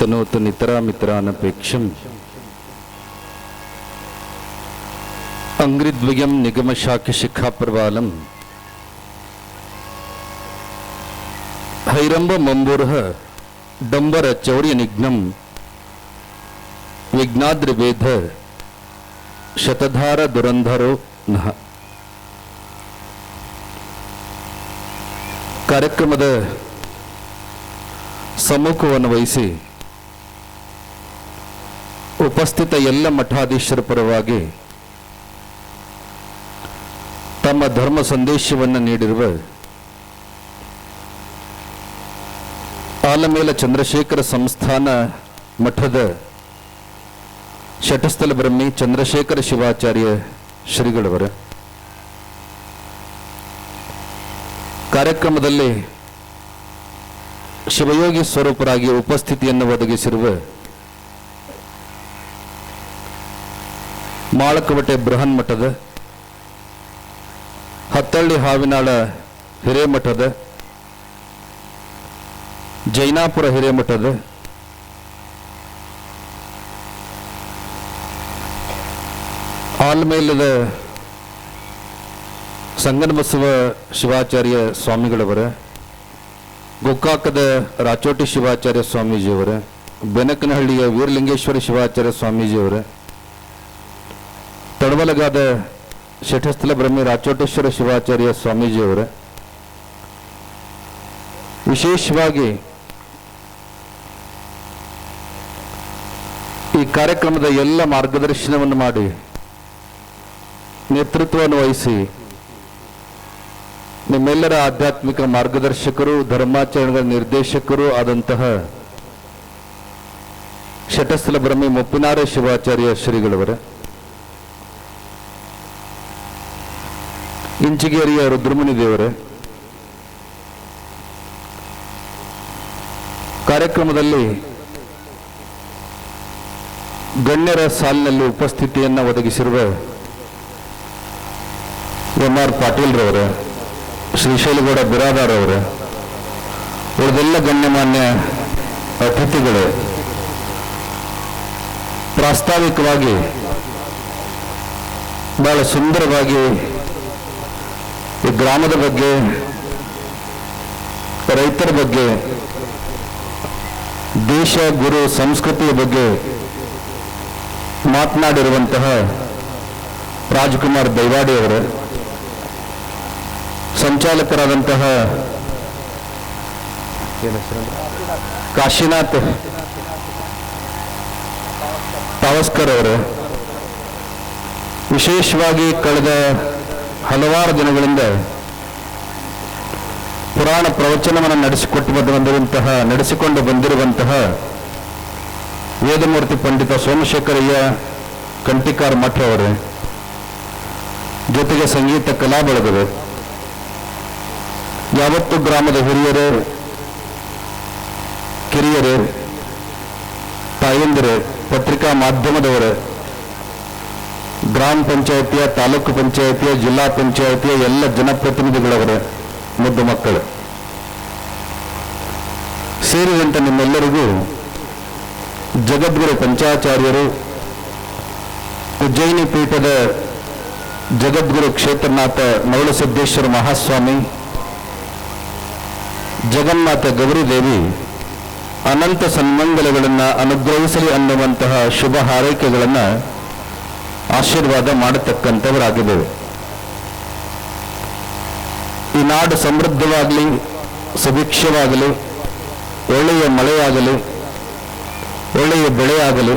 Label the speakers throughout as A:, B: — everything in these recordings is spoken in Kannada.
A: तनोतु नितरामितरानपेक्षम् अंग्रिद्वयं निगमशाखशिखाप्रवालं हैरंब मंबूर्ह डंबर चौर्यनिघ्नं विघ्नाद्रिवेद शतधार दुरंधरो नः. ಕಾರ್ಯಕ್ರಮದ ಸಮ್ಮುಖವನ್ನು ವಹಿಸಿ ಉಪಸ್ಥಿತ ಎಲ್ಲ ಮಠಾಧೀಶರ ಪರವಾಗಿ ತಮ್ಮ ಧರ್ಮ ಸಂದೇಶವನ್ನು ನೀಡಿರುವ ಆಲಮೇಲ ಚಂದ್ರಶೇಖರ ಸಂಸ್ಥಾನ ಮಠದ ಶಟಸ್ಥಲ ಬ್ರಹ್ಮಿ ಚಂದ್ರಶೇಖರ ಶಿವಾಚಾರ್ಯ ಶ್ರೀಗಳವರ ಕಾರ್ಯಕ್ರಮದಲ್ಲಿ ಶಿವಯೋಗಿ ಸ್ವರೂಪರಾಗಿ ಉಪಸ್ಥಿತಿಯನ್ನು ಒದಗಿಸಿರುವ ಮಾಳಕವಟೆ ಬೃಹನ್ ಮಠದ, ಹತ್ತಳ್ಳಿ ಹಾವಿನಾಳ ಹಿರೇಮಠದ, ಜೈನಾಪುರ ಹಿರೇಮಠದ, ಆಲ್ಮೇಲದ ಸಂಗನಬಸವ ಶಿವಾಚಾರ್ಯ ಸ್ವಾಮಿಗಳವರ, ಗೋಕಾಕದ ರಾಚೋಟಿ ಶಿವಾಚಾರ್ಯ ಸ್ವಾಮೀಜಿಯವರ, ಬೆನಕನಹಳ್ಳಿಯ ವೀರಲಿಂಗೇಶ್ವರ ಶಿವಾಚಾರ್ಯ ಸ್ವಾಮೀಜಿಯವರ, ತಡವಲಗಾದ ಶಠಸ್ಥಲ ಬ್ರಹ್ಮಿ ರಾಚೋಟೇಶ್ವರ ಶಿವಾಚಾರ್ಯ ಸ್ವಾಮೀಜಿಯವರ, ವಿಶೇಷವಾಗಿ ಈ ಕಾರ್ಯಕ್ರಮದ ಎಲ್ಲ ಮಾರ್ಗದರ್ಶನವನ್ನು ಮಾಡಿ ನೇತೃತ್ವವನ್ನು ವಹಿಸಿ ನಿಮ್ಮೆಲ್ಲರ ಆಧ್ಯಾತ್ಮಿಕ ಮಾರ್ಗದರ್ಶಕರು, ಧರ್ಮಾಚರಣೆಗಳ ನಿರ್ದೇಶಕರು ಆದಂತಹ ಶಟಸ್ಥಲ ಬ್ರಹ್ಮಿ ಮುಪ್ಪಿನಾರ ಶಿವಾಚಾರ್ಯ ಶ್ರೀಗಳವರ, ಇಂಚಿಗೇರಿಯ ರುದ್ರಮುನಿ ದೇವರ, ಕಾರ್ಯಕ್ರಮದಲ್ಲಿ ಗಣ್ಯರ ಸಾಲಿನಲ್ಲಿ ಉಪಸ್ಥಿತಿಯನ್ನು ಒದಗಿಸಿರುವ ಎಂ.ಆರ್. ಪಾಟೀಲ್ರವರ, ಶ್ರೀಶೈಲಗೌಡ ಬಿರಾದಾರ್ ಅವರ, ಉಳಿದೆಲ್ಲ ಗಣ್ಯಮಾನ್ಯ ಅತಿಥಿಗಳು, ಪ್ರಾಸ್ತಾವಿಕವಾಗಿ ಬಹಳ ಸುಂದರವಾಗಿ ಈ ಗ್ರಾಮದ ಬಗ್ಗೆ, ರೈತರ ಬಗ್ಗೆ, ದೇಶ ಗುರು ಸಂಸ್ಕೃತಿಯ ಬಗ್ಗೆ ಮಾತನಾಡಿರುವಂತಹ ರಾಜ್ಕುಮಾರ್ ದೈವಾಡಿ ಅವರ, ಸಂಚಾಲಕರಾದಂತಹ ಕಾಶಿನಾಥ್ ತಾವಸ್ಕರ್ ಅವರು, ವಿಶೇಷವಾಗಿ ಕಳೆದ ಹಲವಾರು ದಿನಗಳಿಂದ ಪುರಾಣ ಪ್ರವಚನವನ್ನು ನಡೆಸಿಕೊಂಡು ಬಂದಿರುವಂತಹ ವೇದಮೂರ್ತಿ ಪಂಡಿತ ಸೋಮಶೇಖರಯ್ಯ ಕಂಟಿಕಾರ್ ಮಠ ಅವರು, ಜೊತೆಗೆ ಸಂಗೀತ ಕಲಾ ಬಳಗದ ಯಾವತ್ತು ಗ್ರಾಮದ ಹಿರಿಯರೇ, ಕಿರಿಯರೇ, ತಾಯಂದಿರೇ, ಪತ್ರಿಕಾ ಮಾಧ್ಯಮದವರೇ, ಗ್ರಾಮ ಪಂಚಾಯಿತಿಯ, ತಾಲೂಕು ಪಂಚಾಯಿತಿಯ, ಜಿಲ್ಲಾ ಪಂಚಾಯಿತಿಯ ಎಲ್ಲ ಜನಪ್ರತಿನಿಧಿಗಳವರೇ, ಮುದ್ದು ಮಕ್ಕಳು ಸೇರಿದಂತೆ ನಿಮ್ಮೆಲ್ಲರಿಗೂ ಜಗದ್ಗುರು ಪಂಚಾಚಾರ್ಯರು, ಉಜ್ಜಯಿನಿ ಪೀಠದ ಜಗದ್ಗುರು ಕ್ಷೇತ್ರನಾಥ ನವಲಸಿದ್ದೇಶ್ವರ ಮಹಾಸ್ವಾಮಿ, ಜಗನ್ಮಾತೆ ಗೌರಿದೇವಿ ಅನಂತ ಸನ್ಮಂಗಲಗಳನ್ನು ಅನುಗ್ರಹಿಸಲಿ ಅನ್ನುವಂತಹ ಶುಭ ಹಾರೈಕೆಗಳನ್ನು ಆಶೀರ್ವಾದ ಮಾಡತಕ್ಕಂಥವರಾಗಿದ್ದೇವೆ. ಈ ನಾಡು ಸಮೃದ್ಧವಾಗಲಿ, ಸುಭಿಕ್ಷವಾಗಲಿ, ಒಳ್ಳೆಯ ಮಳೆಯಾಗಲಿ, ಒಳ್ಳೆಯ ಬೆಳೆಯಾಗಲಿ,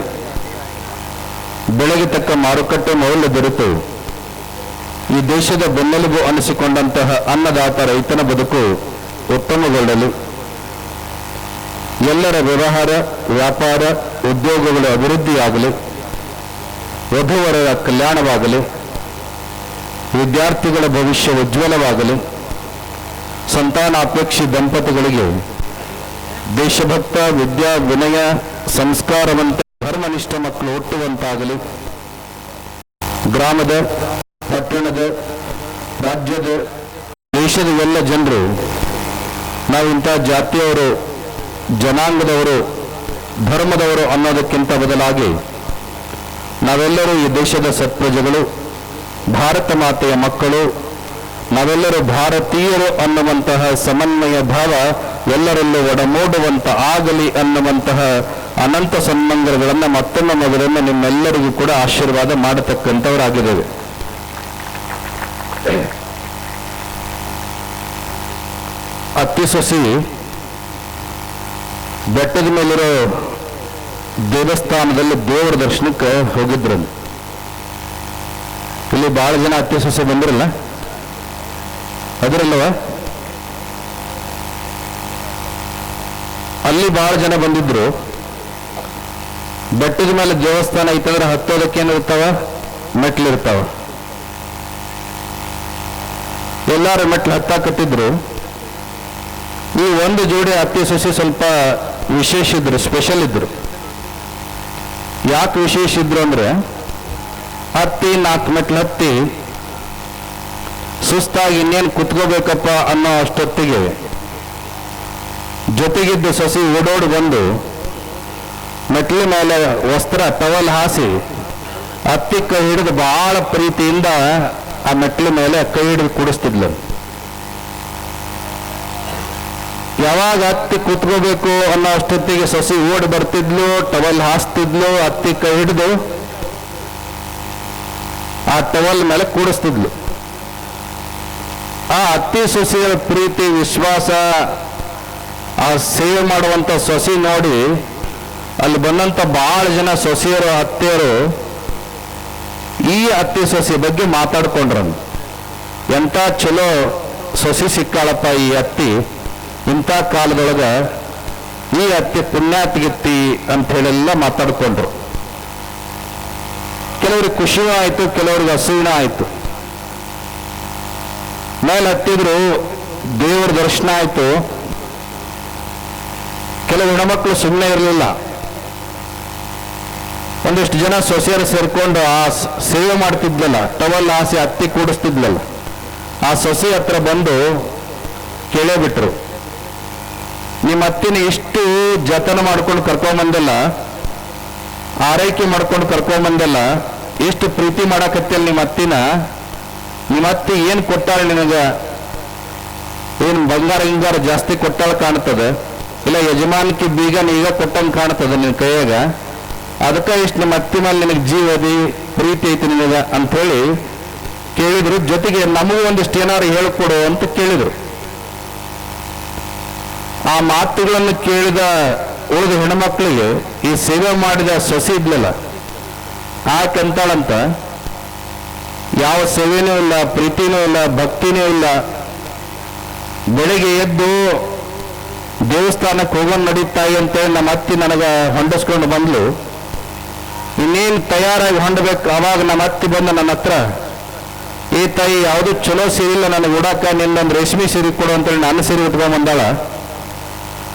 A: ಬೆಳೆಗೆ ತಕ್ಕ ಮಾರುಕಟ್ಟೆ ಮೌಲ್ಯ ದೊರೆತು ಈ ದೇಶದ ಬೆನ್ನೆಲುಬು ಅನಿಸಿಕೊಂಡಂತಹ ಅನ್ನದಾತ ರೈತನ ಬದುಕು ಉತ್ತಮಗೊಳ್ಳಲಿ, ಎಲ್ಲರ ವ್ಯವಹಾರ, ವ್ಯಾಪಾರ, ಉದ್ಯೋಗಗಳು ಅಭಿವೃದ್ಧಿಯಾಗಲಿ, ವಧುವರರ ಕಲ್ಯಾಣವಾಗಲಿ, ವಿದ್ಯಾರ್ಥಿಗಳ ಭವಿಷ್ಯ ಉಜ್ವಲವಾಗಲಿ, ಸಂತಾನಾಪೇಕ್ಷಿ ದಂಪತಿಗಳಿಗೆ ದೇಶಭಕ್ತ, ವಿದ್ಯಾ ವಿನಯ ಸಂಸ್ಕಾರವಂತ ಧರ್ಮನಿಷ್ಠ ಮಕ್ಕಳು ಹುಟ್ಟುವಂತಾಗಲಿ, ಗ್ರಾಮದ, ಪಟ್ಟಣದ, ರಾಜ್ಯದ, ದೇಶದ ಎಲ್ಲ ಜನರು ನಾವು ಇಂಥ ಜಾತಿಯವರು, ಜನಾಂಗದವರು, ಧರ್ಮದವರು ಅನ್ನೋದಕ್ಕಿಂತ ಬದಲಾಗಿ ನಾವೆಲ್ಲರೂ ಈ ದೇಶದ ಸತ್ಪ್ರಜೆಗಳು, ಭಾರತ ಮಾತೆಯ ಮಕ್ಕಳು, ನಾವೆಲ್ಲರೂ ಭಾರತೀಯರು ಅನ್ನುವಂತಹ ಸಮನ್ವಯ ಭಾವ ಎಲ್ಲರಲ್ಲೂ ಒಡಮೂಡುವಂತ ಆಗಲಿ ಅನ್ನುವಂತಹ ಅನಂತ ಸನ್ಮಂಗಲಗಳನ್ನು ಮತ್ತೊಮ್ಮೆ ಮೊದಲೊಮ್ಮೆ ನಿಮ್ಮೆಲ್ಲರಿಗೂ ಕೂಡ ಆಶೀರ್ವಾದ ಮಾಡತಕ್ಕಂಥವರಾಗಿದ್ದೇವೆ. ಅತ್ತಿ ಸೊಸಿ ಬೆಟ್ಟದ ಮೇಲಿರೋ ದೇವಸ್ಥಾನದಲ್ಲಿ ದೇವರ ದರ್ಶನಕ್ಕೆ ಹೋಗಿದ್ರು. ಇಲ್ಲಿ ಬಹಳ ಜನ ಅತ್ತಿ ಸೊಸೆ ಬಂದಿರಲ್ಲ, ಅದರಲ್ಲವ ಅಲ್ಲಿ ಬಹಳ ಜನ ಬಂದಿದ್ರು. ಬೆಟ್ಟದ ಮೇಲೆ ದೇವಸ್ಥಾನ ಐತಂದ್ರೆ ಹತ್ತೋದಕ್ಕೆ ಏನಿರ್ತಾವ, ಮೆಟ್ಲಿರ್ತಾವ. ಎಲ್ಲಾರು ಮೆಟ್ಲು ಹತ್ತಾಕತ್ತಿದ್ರು. ಈ ಒಂದು ಜೋಡಿ ಅತ್ತಿ ಸೊಸೆ ಸ್ವಲ್ಪ ವಿಶೇಷ ಇದ್ರು, ಸ್ಪೆಷಲ್ ಇದ್ರು. ಯಾಕೆ ವಿಶೇಷ ಇದ್ರು ಅಂದ್ರೆ, ಹತ್ತಿ 4 ಮೆಟ್ಲು ಹತ್ತಿ ಸುಸ್ತಾಗಿ ಇನ್ನೇನು ಕುತ್ಕೋಬೇಕಪ್ಪ ಅನ್ನೋ ಅಷ್ಟೊತ್ತಿಗೆ ಜೊತೆಗಿದ್ದ ಸೊಸಿ ಓಡೋಡಿ ಬಂದು ಮೆಟ್ಲ ಮೇಲೆ ವಸ್ತ್ರ ಟವಲ್ ಹಾಸಿ ಹತ್ತಿ ಕೈ ಹಿಡಿದು ಬಹಳ ಪ್ರೀತಿಯಿಂದ ಆ ಮೆಟ್ಲ ಮೇಲೆ ಕೈ ಹಿಡಿದು ಕೂಡಿಸ್ತಿದ್ಲು. ಯಾವಾಗ ಹತ್ತಿ ಕೂತ್ಕೋಬೇಕು ಅನ್ನೋ ಅಷ್ಟೊತ್ತಿಗೆ ಸೊಸಿ ಓಡಿ ಬರ್ತಿದ್ಲು, ಟವಲ್ ಹಾಸ್ತಿದ್ಲು, ಹತ್ತಿ ಕೈ ಹಿಡಿದು ಆ ಟವಲ್ ಮೇಲೆ ಕೂಡಿಸ್ತಿದ್ಲು. ಆ ಅತ್ತಿ ಸೊಸೆಯ ಪ್ರೀತಿ, ವಿಶ್ವಾಸ, ಆ ಸೇವೆ ಮಾಡುವಂತ ಸೊಸಿ ನೋಡಿ ಅಲ್ಲಿ ಬಂದಂತ ಬಹಳ ಜನ ಸೊಸೆಯರು, ಅತ್ತೆಯರು ಈ ಅತ್ತಿ ಸೊಸೆ ಬಗ್ಗೆ ಮಾತಾಡ್ಕೊಂಡ್ರು. ಎಂತ ಚಲೋ ಸೊಸಿ ಸಿಕ್ಕಾಳಪ್ಪ ಈ ಅತ್ತಿ, ಇಂಥ ಕಾಲದೊಳಗ ಈ ಅತ್ತಿ ಪುಣ್ಯಾತ್ಗಿತ್ತಿ ಅಂತ ಹೇಳೆಲ್ಲ ಮಾತಾಡ್ಕೊಂಡ್ರು. ಕೆಲವ್ರಿಗೆ ಖುಷಿನೂ ಆಯ್ತು, ಕೆಲವ್ರಿಗೆ ಹಸುವಿನ ಆಯ್ತು. ಮೇಲೆ ಹತ್ತಿದ್ರು, ದೇವರ ದರ್ಶನ ಆಯ್ತು. ಕೆಲವು ಹೆಣ್ಮಕ್ಳು ಸುಮ್ಮನೆ ಇರಲಿಲ್ಲ. ಒಂದಿಷ್ಟು ಜನ ಸೊಸೆಯರು ಸೇರ್ಕೊಂಡು ಆ ಸೇವೆ ಮಾಡ್ತಿದ್ಲಲ್ಲ, ಟವಲ್ ಹಾಸಿ ಹತ್ತಿ ಕೂಡಿಸ್ತಿದ್ಲಲ್ಲ, ಆ ಸೊಸೆ ಹತ್ರ ಬಂದು ಕೇಳೇ ಬಿಟ್ರು, ನಿಮ್ಮ ಅತ್ತಿನ ಇಷ್ಟು ಜತನ ಮಾಡ್ಕೊಂಡು ಕರ್ಕೊಂಬಂದಲ್ಲ, ಆರೈಕೆ ಮಾಡ್ಕೊಂಡು ಕರ್ಕೊಂಬಂದಲ್ಲ, ಎಷ್ಟು ಪ್ರೀತಿ ಮಾಡಾಕತ್ತಿಯಲ್ಲ ನಿಮ್ಮ ಅತ್ತಿನ, ನಿಮ್ಮ ಅತ್ತಿ ಏನು ಕೊಟ್ಟಾಳ ನಿನಗ? ಏನು ಬಂಗಾರ ಗಿಂಗಾರ ಜಾಸ್ತಿ ಕೊಟ್ಟಾಳ ಕಾಣ್ತದೆ, ಇಲ್ಲ ಯಜಮಾನಕ್ಕೆ ಬೀಗನ ಈಗ ಕೊಟ್ಟಂಗೆ ಕಾಣ್ತದೆ ನಿನ್ನ ಕೈಯಾಗ, ಅದಕ್ಕೆ ಇಷ್ಟು ನಿಮ್ಮ ಅತ್ತಿ ಮೇಲೆ ನಿನಗೆ ಜೀವದಿ ಪ್ರೀತಿ ಐತಿ ನಿನಗ ಅಂಥೇಳಿ ಕೇಳಿದ್ರು. ಜೊತೆಗೆ ನಮಗೂ ಒಂದಿಷ್ಟು ಏನಾರು ಹೇಳ್ಕೊಡು ಅಂತ ಕೇಳಿದ್ರು. ಆ ಮಾತುಗಳನ್ನು ಕೇಳಿದ ಉಳಿದ ಹೆಣ್ಮಕ್ಳಿಗೆ ಈ ಸೇವೆ ಮಾಡಿದ ಸೊಸೆ ಇದ್ಲಲ್ಲ, ಆಕೆಂತಾಳಂತ, ಯಾವ ಸೇವೆನೂ ಇಲ್ಲ, ಪ್ರೀತಿನೂ ಇಲ್ಲ, ಭಕ್ತಿನೂ ಇಲ್ಲ, ಬೆಳಿಗ್ಗೆ ಎದ್ದು ದೇವಸ್ಥಾನಕ್ಕೆ ಹೋಗೋಣ ನಡೀತಾಯಿ ಅಂತೇಳಿ ನಮ್ಮ ಅತ್ತಿ ನನಗೆ ಹೊಂಡಿಸ್ಕೊಂಡು ಬಂದ್ಲು. ಇನ್ನೇನು ತಯಾರಾಗಿ ಹೊಂಡಬೇಕು, ಅವಾಗ ನಮ್ಮ ಅತ್ತಿ ಬಂದ ನನ್ನ ಹತ್ರ, ಈ ತಾಯಿ ಯಾವುದು ಚಲೋ ಸೀರೆ ಇಲ್ಲ ನನಗೆ ಉಡಾಕ, ನಿನ್ನೊಂದು ರೇಷ್ಮೆ ಸೀರೆ ಕೊಡು ಅಂತೇಳಿ ನಾನು ಸೀರೆ ಉಟ್ಕೊಂಡ್ ಬಂದಾಳ.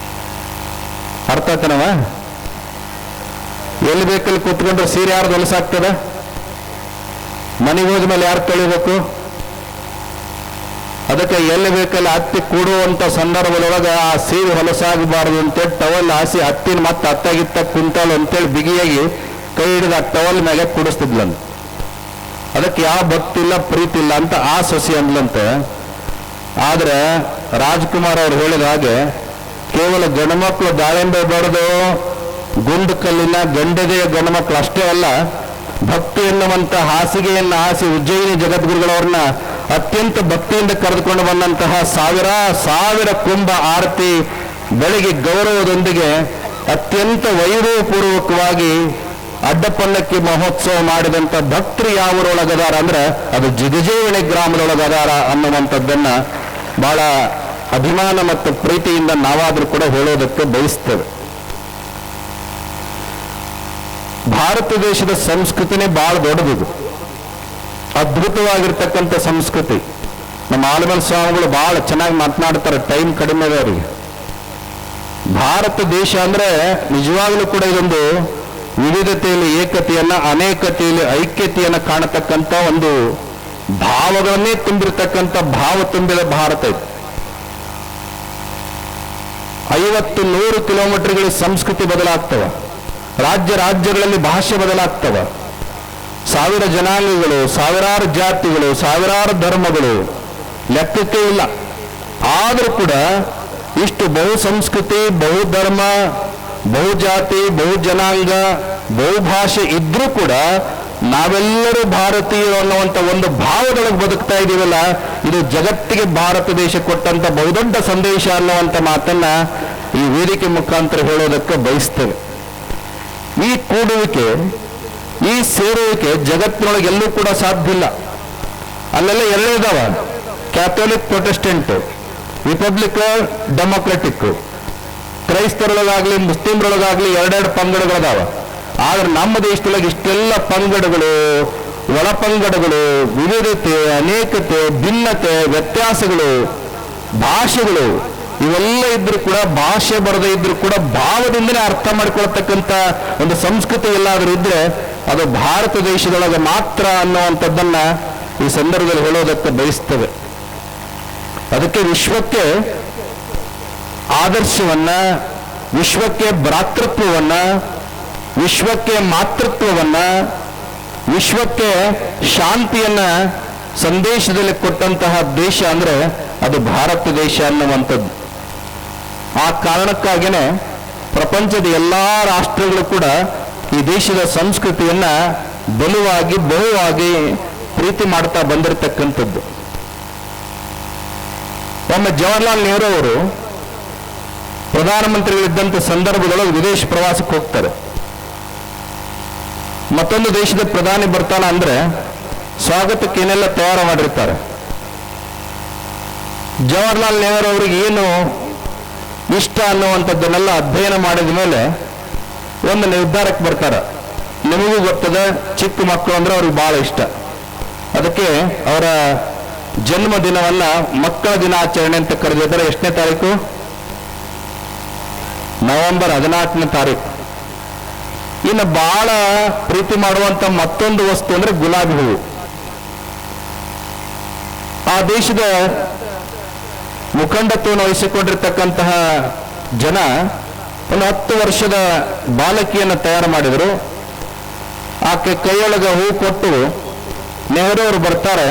A: ಅರ್ಥ ಆಯ್ತನವ? ಎಲ್ಲಿ ಬೇಕಲ್ಲಿ ಕೂತ್ಕೊಂಡ್ರೆ ಸೀರೆ ಯಾರ್ದು ಹೊಲಸಾಗ್ತದ? ಮನೆಗೆ ಹೋದ್ಮೇಲೆ ಯಾರು ತೊಳಿಬೇಕು? ಅದಕ್ಕೆ ಎಲ್ಲಿ ಬೇಕಲ್ಲಿ ಹತ್ತಿ ಕೂಡುವಂತ ಸಂದರ್ಭದೊಳಗೆ ಆ ಸೀರೆ ಹೊಲಸಾಗಬಾರದು ಅಂತೇಳಿ ಟವಲ್ ಹಾಸಿ ಹತ್ತಿನ ಮತ್ತೆ ಅತ್ತಾಗಿತ್ತ ಕುಂತಾಳು ಅಂತೇಳಿ ಬಿಗಿಯಾಗಿ ಕೈ ಹಿಡಿದು ಆ ಟವಲ್ ಮೇಲೆ ಕೂಡಿಸ್ತಿದ್ಲಂತ. ಅದಕ್ಕೆ ಯಾವ ಭಕ್ತಿ ಇಲ್ಲ, ಪ್ರೀತಿ ಇಲ್ಲ ಅಂತ ಆ ಸೊಸಿ ಅಂದ್ಲಂತೆ. ಆದ್ರೆ ರಾಜ್ಕುಮಾರ್ ಅವ್ರು ಹೇಳಿದ ಹಾಗೆ ಕೇವಲ ಗಂಡುಮಕ್ಕಳು ದಾಳಿಂಬೆ ಬಡದು ಗುಂಡು ಕಲ್ಲಿನ ಗಂಡದೆಯ ಗಂಡುಮಕ್ಕಳು ಅಷ್ಟೇ ಅಲ್ಲ, ಭಕ್ತಿ ಎನ್ನುವಂತ ಹಾಸಿಗೆಯನ್ನು ಹಾಸಿ ಉಜ್ಜಯಿನಿ ಜಗದ್ಗುರುಗಳವ್ರನ್ನ ಅತ್ಯಂತ ಭಕ್ತಿಯಿಂದ ಕರೆದುಕೊಂಡು ಬಂದಂತಹ ಸಾವಿರ ಕುಂಭ ಆರತಿ ಬೆಳಗ್ಗೆ ಗೌರವದೊಂದಿಗೆ ಅತ್ಯಂತ ವೈಭವಪೂರ್ವಕವಾಗಿ ಅಡ್ಡಪಲ್ಲಕ್ಕಿ ಮಹೋತ್ಸವ ಮಾಡಿದಂಥ ಭಕ್ತರು ಯಾವರೊಳಗದಾರ ಅಂದ್ರೆ ಅದು ಜಿಗಜೇವಣಿ ಗ್ರಾಮದೊಳಗದಾರ ಅನ್ನುವಂಥದ್ದನ್ನ ಬಹಳ ಅಭಿಮಾನ ಮತ್ತು ಪ್ರೀತಿಯಿಂದ ನಾವಾದ್ರೂ ಕೂಡ ಹೇಳೋದಕ್ಕೆ ಬಯಸ್ತೇವೆ. ಭಾರತ ದೇಶದ ಸಂಸ್ಕೃತಿನೇ ಬಹಳ ದೊಡ್ಡದಿದು, ಅದ್ಭುತವಾಗಿರ್ತಕ್ಕಂಥ ಸಂಸ್ಕೃತಿ. ನಮ್ಮ ಆಲಮಲ್ ಸ್ವಾಮಿಗಳು ಬಹಳ ಚೆನ್ನಾಗಿ ಮಾತನಾಡ್ತಾರೆ, ಟೈಮ್ ಕಡಿಮೆ ಇದೆ ಅವರಿಗೆ. ಭಾರತ ದೇಶ ಅಂದ್ರೆ ನಿಜವಾಗ್ಲೂ ಕೂಡ ಇದೊಂದು ವಿವಿಧತೆಯಲ್ಲಿ ಏಕತೆಯನ್ನ, ಅನೇಕತೆಯಲ್ಲಿ ಐಕ್ಯತೆಯನ್ನ ಕಾಣತಕ್ಕಂಥ ಒಂದು ಭಾವಗಳನ್ನೇ ತುಂಬಿರ್ತಕ್ಕಂಥ ಭಾವ ತುಂಬಿದ ಭಾರತ ಇದು. 50-100 ಕಿಲೋಮೀಟರ್ಗಳ ಸಂಸ್ಕೃತಿ ಬದಲಾಗ್ತವ, ರಾಜ್ಯಗಳಲ್ಲಿ ಭಾಷೆ ಬದಲಾಗ್ತವ, ಸಾವಿರ ಜನಾಂಗಗಳು, ಸಾವಿರಾರು ಜಾತಿಗಳು, ಸಾವಿರಾರು ಧರ್ಮಗಳು ಲೆಕ್ಕಕ್ಕೆ ಇಲ್ಲ. ಆದರೂ ಕೂಡ ಇಷ್ಟು ಬಹು ಸಂಸ್ಕೃತಿ, ಬಹುಧರ್ಮ, ಬಹುಜಾತಿ, ಬಹು ಜನಾಂಗ, ಬಹುಭಾಷೆ ಇದ್ರೂ ಕೂಡ ನಾವೆಲ್ಲರೂ ಭಾರತೀಯರು ಅನ್ನುವಂಥ ಒಂದು ಭಾವದೊಳಗೆ ಬದುಕ್ತಾ ಇದ್ದೀವಲ್ಲ, ಇದು ಜಗತ್ತಿಗೆ ಭಾರತ ದೇಶ ಕೊಟ್ಟಂತ ಬಹುದೊಡ್ಡ ಸಂದೇಶ ಅನ್ನುವಂಥ ಮಾತನ್ನ ಈ ವೇದಿಕೆ ಮುಖಾಂತರ ಹೇಳೋದಕ್ಕೆ ಬಯಸ್ತೇವೆ. ಈ ಕೂಡುವಿಕೆ, ಈ ಸೇರುವಿಕೆ ಜಗತ್ತಿನೊಳಗೆ ಎಲ್ಲೂ ಕೂಡ ಸಾಧ್ಯ ಇಲ್ಲ. ಅಲ್ಲೆಲ್ಲ ಎರಡೇ ಇದಾವ, ಕ್ಯಾಥೋಲಿಕ್, ಪ್ರೊಟೆಸ್ಟೆಂಟ್, ರಿಪಬ್ಲಿಕ್, ಡೆಮೊಕ್ರೆಟಿಕ್. ಕ್ರೈಸ್ತರೊಳಗಾಗ್ಲಿ ಮುಸ್ಲಿಮರೊಳಗಾಗ್ಲಿ ಎರಡೆರಡು ಪಂಗಡಗಳದಾವ. ಆದ್ರೆ ನಮ್ಮ ದೇಶದೊಳಗೆ ಇಷ್ಟೆಲ್ಲ ಪಂಗಡಗಳು, ಒಳ ಪಂಗಡಗಳು, ವಿವಿಧತೆ, ಅನೇಕತೆ, ಭಿನ್ನತೆ, ವ್ಯತ್ಯಾಸಗಳು, ಭಾಷೆಗಳು ಇವೆಲ್ಲ ಇದ್ರೂ ಕೂಡ, ಭಾಷೆ ಬರದೇ ಇದ್ರೂ ಕೂಡ ಭಾವದಿಂದನೇ ಅರ್ಥ ಮಾಡ್ಕೊಳ್ತಕ್ಕಂಥ ಒಂದು ಸಂಸ್ಕೃತಿ ಎಲ್ಲಾದರೂ ಇದ್ರೆ ಅದು ಭಾರತ ದೇಶದೊಳಗೆ ಮಾತ್ರ ಅನ್ನುವಂಥದ್ದನ್ನ ಈ ಸಂದರ್ಭದಲ್ಲಿ ಹೇಳೋದಕ್ಕೆ ಬಯಸ್ತೇವೆ. ಅದಕ್ಕೆ ವಿಶ್ವಕ್ಕೆ ಆದರ್ಶವನ್ನ, ವಿಶ್ವಕ್ಕೆ ಭ್ರಾತೃತ್ವವನ್ನ, ವಿಶ್ವಕ್ಕೆ ಮಾತೃತ್ವವನ್ನ, ವಿಶ್ವಕ್ಕೆ ಶಾಂತಿಯನ್ನ ಸಂದೇಶದಲ್ಲಿ ಕೊಟ್ಟಂತಹ ದೇಶ ಅಂದ್ರೆ ಅದು ಭಾರತ ದೇಶ ಅನ್ನುವಂಥದ್ದು. ಆ ಕಾರಣಕ್ಕಾಗಿಯೇ ಪ್ರಪಂಚದ ಎಲ್ಲಾ ರಾಷ್ಟ್ರಗಳು ಕೂಡ ಈ ದೇಶದ ಸಂಸ್ಕೃತಿಯನ್ನ ಬಲವಾಗಿ ಬಹುವಾಗಿ ಪ್ರೀತಿ ಮಾಡ್ತಾ ಬಂದಿರತಕ್ಕಂಥದ್ದು. ಒಮ್ಮೆ ಜವಾಹರ್ಲಾಲ್ ನೆಹರು ಅವರು ಪ್ರಧಾನಮಂತ್ರಿಗಳಿದ್ದಂಥ ಸಂದರ್ಭದೊಳಗೆ ವಿದೇಶ ಪ್ರವಾಸಕ್ಕೆ ಹೋಗ್ತಾರೆ. ಮತ್ತೊಂದು ದೇಶದ ಪ್ರಧಾನಿ ಬರ್ತಾನ ಅಂದ್ರೆ ಸ್ವಾಗತಕ್ಕೆ ಏನೆಲ್ಲ ತಯಾರು ಮಾಡಿರ್ತಾರೆ. ಜವಾಹರ್ಲಾಲ್ ನೆಹರು ಅವರಿಗೆ ಏನು ಇಷ್ಟ ಅನ್ನುವಂಥದ್ದನ್ನೆಲ್ಲ ಅಧ್ಯಯನ ಮಾಡಿದ ಮೇಲೆ ಒಂದು ನಿರ್ಧಾರಕ್ಕೆ ಬರ್ತಾರೆ. ನಿಮಗೂ ಗೊತ್ತದ, ಚಿಕ್ಕ ಮಕ್ಕಳು ಅಂದ್ರೆ ಅವ್ರಿಗೆ ಬಹಳ ಇಷ್ಟ. ಅದಕ್ಕೆ ಅವರ ಜನ್ಮ ದಿನವನ್ನ ಮಕ್ಕಳ ದಿನಾಚರಣೆ ಅಂತ ಕರೆದಿದ್ದಾರೆ. ಎಷ್ಟನೇ ತಾರೀಕು? ನವೆಂಬರ್ 14ನೇ ತಾರೀಕು. ಇನ್ನು ಬಹಳ ಪ್ರೀತಿ ಮಾಡುವಂತ ಮತ್ತೊಂದು ವಸ್ತು ಅಂದ್ರೆ ಗುಲಾಬಿ ಹೂವು. ಆ ದೇಶದ ಮುಖಂಡತ್ವವನ್ನು ವಹಿಸಿಕೊಂಡಿರ್ತಕ್ಕಂತಹ ಜನ ಒಂದು 10 ವರ್ಷದ ಬಾಲಕಿಯನ್ನು ತಯಾರು ಮಾಡಿದರು. ಆಕೆ ಕೈಯೊಳಗ ಹೂ ಕೊಟ್ಟು ನೆಹರು ಅವರು ಬರ್ತಾರೆ.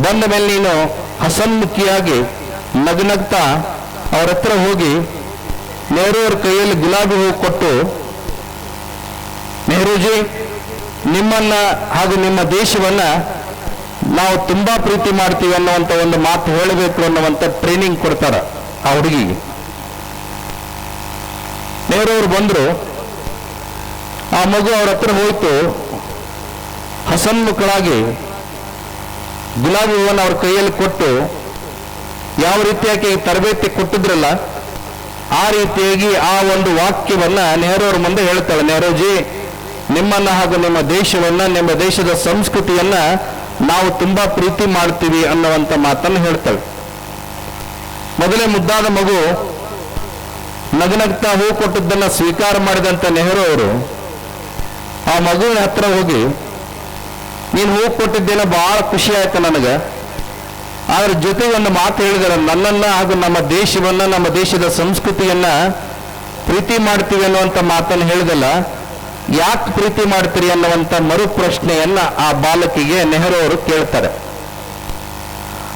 A: ಬಂದ ಮೇಲೆ ನೀನು ಹಸನ್ಮುಖಿಯಾಗಿ ನಗ್ನಗ್ತಾ ಅವ್ರ ಹತ್ರ ಹೋಗಿ ನೆಹರು ಅವ್ರ ಕೈಯಲ್ಲಿ ಗುಲಾಬಿ ಹೂ ಕೊಟ್ಟು, ನೆಹರೂಜಿ, ನಿಮ್ಮನ್ನ ಹಾಗೂ ನಿಮ್ಮ ದೇಶವನ್ನ ನಾವು ತುಂಬಾ ಪ್ರೀತಿ ಮಾಡ್ತೀವಿ ಅನ್ನುವಂಥ ಒಂದು ಮಾತು ಹೇಳಬೇಕು ಅನ್ನುವಂಥ ಟ್ರೈನಿಂಗ್ ಕೊಡ್ತಾರ ಆ ಹುಡುಗಿಗೆ. ನೆಹರು ಅವರು ಬಂದ್ರು, ಆ ಮಗು ಅವ್ರ ಹತ್ರ ಹೋಯ್ತು. ಹಸನ್ಮುಖಳಾಗಿ ಗುಲಾಬಿ ಹೂವನ್ನು ಅವ್ರ ಕೈಯಲ್ಲಿ ಕೊಟ್ಟು ಯಾವ ರೀತಿಯಾಗಿ ತರಬೇತಿ ಕೊಟ್ಟಿದ್ರಲ್ಲ ಆ ರೀತಿಯಾಗಿ ಆ ಒಂದು ವಾಕ್ಯವನ್ನ ನೆಹರು ಅವ್ರ ಮುಂದೆ ಹೇಳ್ತಾಳೆ. ನೆಹರೂಜಿ, ನಿಮ್ಮನ್ನ ಹಾಗೂ ನಿಮ್ಮ ದೇಶವನ್ನ, ನಿಮ್ಮ ದೇಶದ ಸಂಸ್ಕೃತಿಯನ್ನ ನಾವು ತುಂಬಾ ಪ್ರೀತಿ ಮಾಡ್ತೀವಿ ಅನ್ನುವಂಥ ಮಾತನ್ನು ಹೇಳ್ತಾಳೆ. ಮೊದಲೇ ಮುದ್ದಾದ ಮಗು ನಗನಗ್ತಾ ಹೂ ಕೊಟ್ಟದ್ದನ್ನ ಸ್ವೀಕಾರ ಮಾಡಿದಂತ ನೆಹರು ಅವರು ಆ ಮಗುವಿನ ಹತ್ರ ಹೋಗಿ, ನೀನು ಹೂ ಕೊಟ್ಟಿದ್ದೇನೋ ಬಹಳ ಖುಷಿ ಆಯ್ತು ನನಗೆ, ಆದ್ರ ಜೊತೆಗೆ ಒಂದು ಮಾತು ಹೇಳಿದಾರೆ, ನನ್ನನ್ನ ಹಾಗೂ ನಮ್ಮ ದೇಶವನ್ನ, ನಮ್ಮ ದೇಶದ ಸಂಸ್ಕೃತಿಯನ್ನ ಪ್ರೀತಿ ಮಾಡ್ತೀವಿ ಅನ್ನುವಂಥ ಮಾತನ್ನು ಹೇಳಿದಲ್ಲ, ಯಾಕೆ ಪ್ರೀತಿ ಮಾಡ್ತೀರಿ ಅನ್ನುವಂಥ ಮರು ಪ್ರಶ್ನೆಯನ್ನ ಆ ಬಾಲಕಿಗೆ ನೆಹರು ಅವರು ಕೇಳ್ತಾರೆ.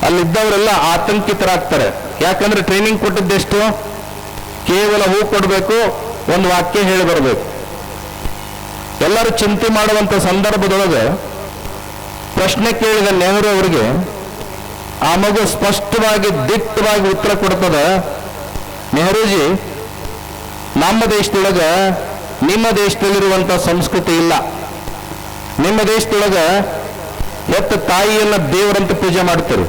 A: ಅಲ್ಲಿದ್ದವರೆಲ್ಲ ಆತಂಕಿತರಾಗ್ತಾರೆ. ಯಾಕಂದ್ರೆ ಟ್ರೈನಿಂಗ್ ಕೊಟ್ಟಿದ್ದೆಷ್ಟು? ಕೇವಲ ಹೂ ಕೊಡಬೇಕು, ಒಂದು ವಾಕ್ಯ ಹೇಳಿ ಬರಬೇಕು. ಎಲ್ಲರೂ ಚಿಂತೆ ಮಾಡುವಂತ ಸಂದರ್ಭದೊಳಗೆ ಪ್ರಶ್ನೆ ಕೇಳಿದ ನೆಹರು ಅವರಿಗೆ ಆ ಮಗು ಸ್ಪಷ್ಟವಾಗಿ ದಿಟ್ಟವಾಗಿ ಉತ್ತರ ಕೊಡ್ತದೆ, ನೆಹರೂಜಿ, ನಮ್ಮ ದೇಶದೊಳಗ ನಿಮ್ಮ ದೇಶದಲ್ಲಿರುವಂತ ಸಂಸ್ಕೃತಿ ಇಲ್ಲ. ನಿಮ್ಮ ದೇಶದೊಳಗ ಹೆತ್ತ ತಾಯಿಯನ್ನ ದೇವರಂತ ಪೂಜೆ ಮಾಡ್ತೀರಿ,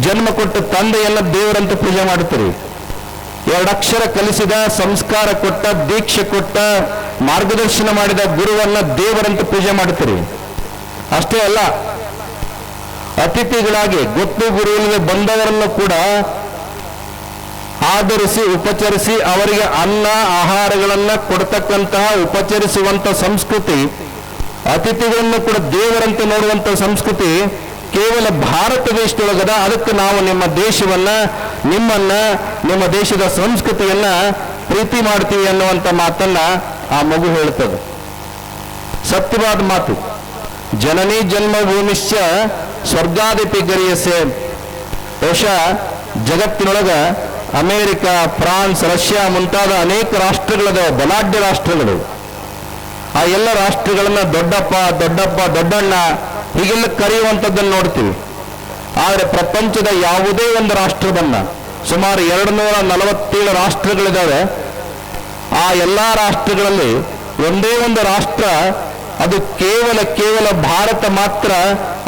A: ಜನ್ಮ ಕೊಟ್ಟ ತಂದೆಯನ್ನ ದೇವರಂತ ಪೂಜೆ ಮಾಡ್ತೀರಿ, 2 ಅಕ್ಷರ ಕಲಿಸಿದ, ಸಂಸ್ಕಾರ ಕೊಟ್ಟ, ದೀಕ್ಷೆ ಕೊಟ್ಟ, ಮಾರ್ಗದರ್ಶನ ಮಾಡಿದ ಗುರುವನ್ನ ದೇವರಂತ ಪೂಜೆ ಮಾಡ್ತೀರಿ. ಅಷ್ಟೇ ಅಲ್ಲ, ಅತಿಥಿಗಳಾಗಿ ಗೊತ್ತು ಗುರುವಿಗೆ ಬಂದವರನ್ನು ಕೂಡ ಆಧರಿಸಿ ಉಪಚರಿಸಿ ಅವರಿಗೆ ಅನ್ನ ಆಹಾರಗಳನ್ನ ಕೊಡ್ತಕ್ಕಂತಹ ಉಪಚರಿಸುವಂತ ಸಂಸ್ಕೃತಿ, ಅತಿಥಿಗಳನ್ನು ಕೂಡ ದೇವರಂತೆ ನೋಡುವಂತ ಸಂಸ್ಕೃತಿ ಕೇವಲ ಭಾರತ ದೇಶದೊಳಗದ. ಅದಕ್ಕೆ ನಾವು ನಿಮ್ಮ ದೇಶವನ್ನ ನಿಮ್ಮನ್ನ ನಿಮ್ಮ ದೇಶದ ಸಂಸ್ಕೃತಿಯನ್ನ ಪ್ರೀತಿ ಮಾಡ್ತೀವಿ ಅನ್ನುವಂಥ ಮಾತನ್ನ ಆ ಮಗು ಹೇಳ್ತದೆ. ಸತ್ಯವಾದ ಮಾತು. ಜನನಿ ಜನ್ಮಭೂಮಿಶ್ಚ ಸ್ವರ್ಗಾದಿಪಿ ಗರಿಯಸೆ. ಬಹುಶಃ ಜಗತ್ತಿನೊಳಗ ಅಮೇರಿಕ, ಫ್ರಾನ್ಸ್, ರಷ್ಯಾ ಮುಂತಾದ ಅನೇಕ ರಾಷ್ಟ್ರಗಳದ ಬಲಾಢ್ಯ ರಾಷ್ಟ್ರಗಳು. ಆ ಎಲ್ಲ ರಾಷ್ಟ್ರಗಳನ್ನ ದೊಡ್ಡಪ್ಪ, ದೊಡ್ಡಪ್ಪ, ದೊಡ್ಡಣ್ಣ ಹೀಗೆಲ್ಲ ಕರೆಯುವಂಥದ್ದನ್ನು ನೋಡ್ತೀವಿ. ಆದರೆ ಪ್ರಪಂಚದ ಯಾವುದೇ ಒಂದು ರಾಷ್ಟ್ರವನ್ನ, ಸುಮಾರು 247 ರಾಷ್ಟ್ರಗಳಿದ್ದಾವೆ, ಆ ಎಲ್ಲ ರಾಷ್ಟ್ರಗಳಲ್ಲಿ ಒಂದೇ ಒಂದು ರಾಷ್ಟ್ರ, ಅದು ಕೇವಲ ಭಾರತ ಮಾತ್ರ,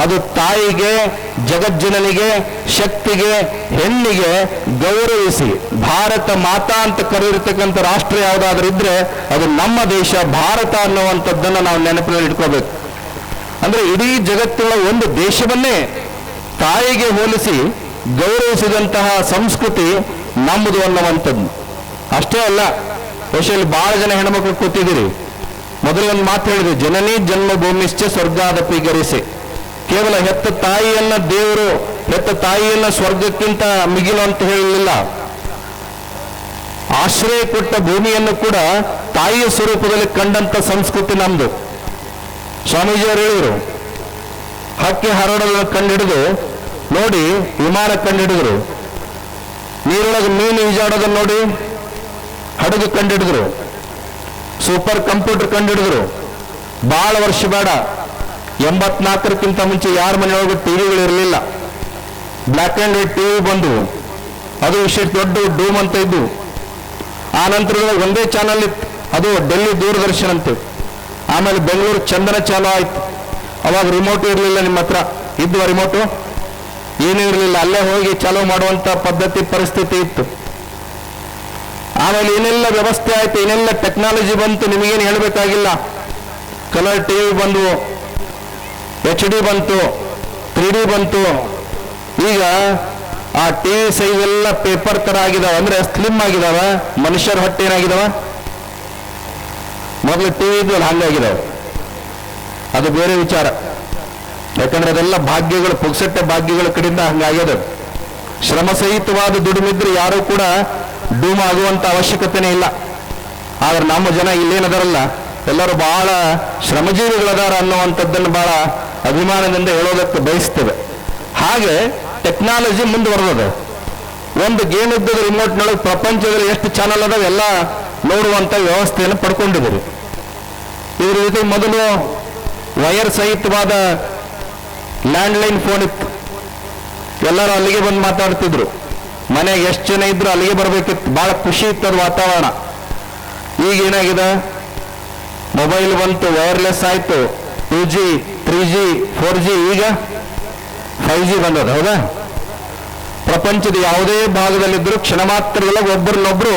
A: ಅದು ತಾಯಿಗೆ, ಜಗಜ್ಜನನಿಗೆ, ಶಕ್ತಿಗೆ, ಹೆಣ್ಣಿಗೆ ಗೌರವಿಸಿ ಭಾರತ ಮಾತಾ ಅಂತ ಕರೆದಿರ್ತಕ್ಕಂಥ ರಾಷ್ಟ್ರ ಯಾವುದಾದ್ರೂ ಇದ್ರೆ ಅದು ನಮ್ಮ ದೇಶ ಭಾರತ ಅನ್ನುವಂಥದ್ದನ್ನು ನಾವು ನೆನಪಿನಲ್ಲಿ ಇಟ್ಕೋಬೇಕು. ಅಂದ್ರೆ ಇಡೀ ಜಗತ್ತಿನ ಒಂದು ದೇಶವನ್ನೇ ತಾಯಿಗೆ ಹೋಲಿಸಿ ಗೌರವಿಸಿದಂತಹ ಸಂಸ್ಕೃತಿ ನಮ್ಮದು ಅನ್ನುವಂಥದ್ದು. ಅಷ್ಟೇ ಅಲ್ಲ, ಬಹುಶಃ ಬಹಳ ಜನ ಹೆಣ್ಮಕ್ಳು ಕೂತಿದ್ದೀರಿ. ಮೊದಲು ಒಂದು ಮಾತು ಹೇಳಿದೆ, ಜನನಿ ಜನ್ಮಭೂಮಿಶ್ಚ ಸ್ವರ್ಗಾದಪಿ ಗರಿಸೆ. ಕೇವಲ ಹೆತ್ತ ತಾಯಿಯನ್ನ ದೇವರು, ಹೆತ್ತ ತಾಯಿಯನ್ನ ಸ್ವರ್ಗಕ್ಕಿಂತ ಮಿಗಿಲು ಅಂತ ಹೇಳಲಿಲ್ಲ. ಆಶ್ರಯ ಕೊಟ್ಟ ಭೂಮಿಯನ್ನು ಕೂಡ ತಾಯಿಯ ಸ್ವರೂಪದಲ್ಲಿ ಕಂಡಂತ ಸಂಸ್ಕೃತಿ ನಮ್ದು. ಸ್ವಾಮೀಜಿಯವರು ಹೇಳಿದರು, ಹಕ್ಕಿ ಹಾರಾಡೋದನ್ನ ಕಂಡುಹಿಡಿದು ನೋಡಿ ವಿಮಾನ ಕಂಡುಹಿಡಿದ್ರು, ನೀರೊಳಗೆ ಮೀನು ಈಜಾಡೋದನ್ನ ನೋಡಿ ಹಡಗು ಕಂಡುಹಿಡಿದ್ರು, ಸೂಪರ್ ಕಂಪ್ಯೂಟರ್ ಕಂಡುಹಿಡಿದ್ರು. ಬಹಳ ವರ್ಷ ಬೇಡ, 84ಕ್ಕಿಂತ ಮುಂಚೆ ಯಾರ ಮನೆಯೊಳಗೆ ಟಿವಿಗಳು ಇರಲಿಲ್ಲ. ಬ್ಲ್ಯಾಕ್ ಆ್ಯಂಡ್ ವೈಟ್ ಟಿವಿ ಬಂದವು, ಅದು ವಿಷಯ ದೊಡ್ಡ ಡೂಮ್ ಅಂತ ಇದ್ದು. ಆ ನಂತರದಲ್ಲಿ ಒಂದೇ ಚಾನಲ್ ಇತ್ತು, ಅದು ಡೆಲ್ಲಿ ದೂರದರ್ಶನ ಅಂತ. ಆಮೇಲೆ ಬೆಂಗಳೂರು ಚಂದನ ಚಾಲು ಆಯ್ತು. ಅವಾಗ ರಿಮೋಟ್ ಇರಲಿಲ್ಲ, ನಿಮ್ಮ ಹತ್ರ ಇದ್ವ ರಿಮೋಟು? ಏನೂ ಇರಲಿಲ್ಲ, ಅಲ್ಲೇ ಹೋಗಿ ಚಾಲೂ ಮಾಡುವಂತ ಪದ್ಧತಿ ಪರಿಸ್ಥಿತಿ ಇತ್ತು. ಆಮೇಲೆ ಏನೆಲ್ಲ ವ್ಯವಸ್ಥೆ ಆಯ್ತು, ಏನೆಲ್ಲ ಟೆಕ್ನಾಲಜಿ ಬಂತು, ನಿಮಗೇನು ಹೇಳಬೇಕಾಗಿಲ್ಲ. ಕಲರ್ ಟಿವಿ ಬಂದವು, HD ಬಂತು, 3D ಬಂತು. ಈಗ ಆ ಟಿವಿ ಸೈಜ್ ಎಲ್ಲ ಪೇಪರ್ ತರ ಆಗಿದಾವ, ಅಂದ್ರೆ ಸ್ಲಿಮ್ ಆಗಿದಾವ. ಮನುಷ್ಯರ ಹೊಟ್ಟೆ ಏನಾಗಿದಾವ? ಮೊದಲು ಟಿವಿ ಇದ್ವಲ್ಲ ಹಂಗಾಗಿದಾವ. ಅದು ಬೇರೆ ವಿಚಾರ. ಯಾಕಂದ್ರೆ ಅದೆಲ್ಲ ಭಾಗ್ಯಗಳು, ಪುಕ್ಸಟ್ಟೆ ಭಾಗ್ಯಗಳ ಕಡೆಯಿಂದ ಹಂಗಾಗ್ಯದ. ಶ್ರಮ ಸಹಿತವಾದ ದುಡಿಮಿದ್ರೆ ಯಾರೂ ಕೂಡ ಡೂಮ್ ಆಗುವಂತ ಅವಶ್ಯಕತೆನೇ ಇಲ್ಲ. ಆದ್ರೆ ನಮ್ಮ ಜನ ಇಲ್ಲೇನದಾರಲ್ಲ, ಎಲ್ಲರೂ ಬಹಳ ಶ್ರಮಜೀವಿಗಳದಾರ ಅನ್ನುವಂಥದ್ದನ್ನು ಬಹಳ ಅಭಿಮಾನದಿಂದ ಹೇಳೋದಕ್ಕೆ ಬಯಸ್ತೇವೆ. ಹಾಗೆ ಟೆಕ್ನಾಲಜಿ ಮುಂದುವರೆದ. ಒಂದು ಗೇಮ್ ಇದ್ದದ ರಿಮೋಟ್ನೊಳಗೆ ಪ್ರಪಂಚದಲ್ಲಿ ಎಷ್ಟು ಚಾನಲ್ ಅದಾವ ಎಲ್ಲ ನೋಡುವಂತ ವ್ಯವಸ್ಥೆಯನ್ನು ಪಡ್ಕೊಂಡಿದ್ದೀರಿ. ಇದ್ರ ಜೊತೆ ಮೊದಲು ವೈರ್ ಸಹಿತವಾದ ಲ್ಯಾಂಡ್ಲೈನ್ ಫೋನ್ ಇತ್ತು. ಎಲ್ಲರೂ ಅಲ್ಲಿಗೆ ಬಂದು ಮಾತಾಡ್ತಿದ್ರು. ಮನೆಗೆ ಎಷ್ಟು ಜನ ಇದ್ರು ಅಲ್ಲಿಗೆ ಬರಬೇಕಿತ್ತು. ಬಹಳ ಖುಷಿ ಇತ್ತು ಅದು ವಾತಾವರಣ. ಈಗ ಏನಾಗಿದೆ, ಮೊಬೈಲ್ ಬಂತು, ವೈರ್ಲೆಸ್ ಆಯ್ತು, 2G 3G 4G, ಈಗ 5G ಬಂದದ. ಹೌದಾ? ಪ್ರಪಂಚದ ಯಾವುದೇ ಭಾಗದಲ್ಲಿದ್ದರೂ ಕ್ಷಣ ಮಾತ್ರದೊಳಗೆ ಒಬ್ಬರನ್ನೊಬ್ರು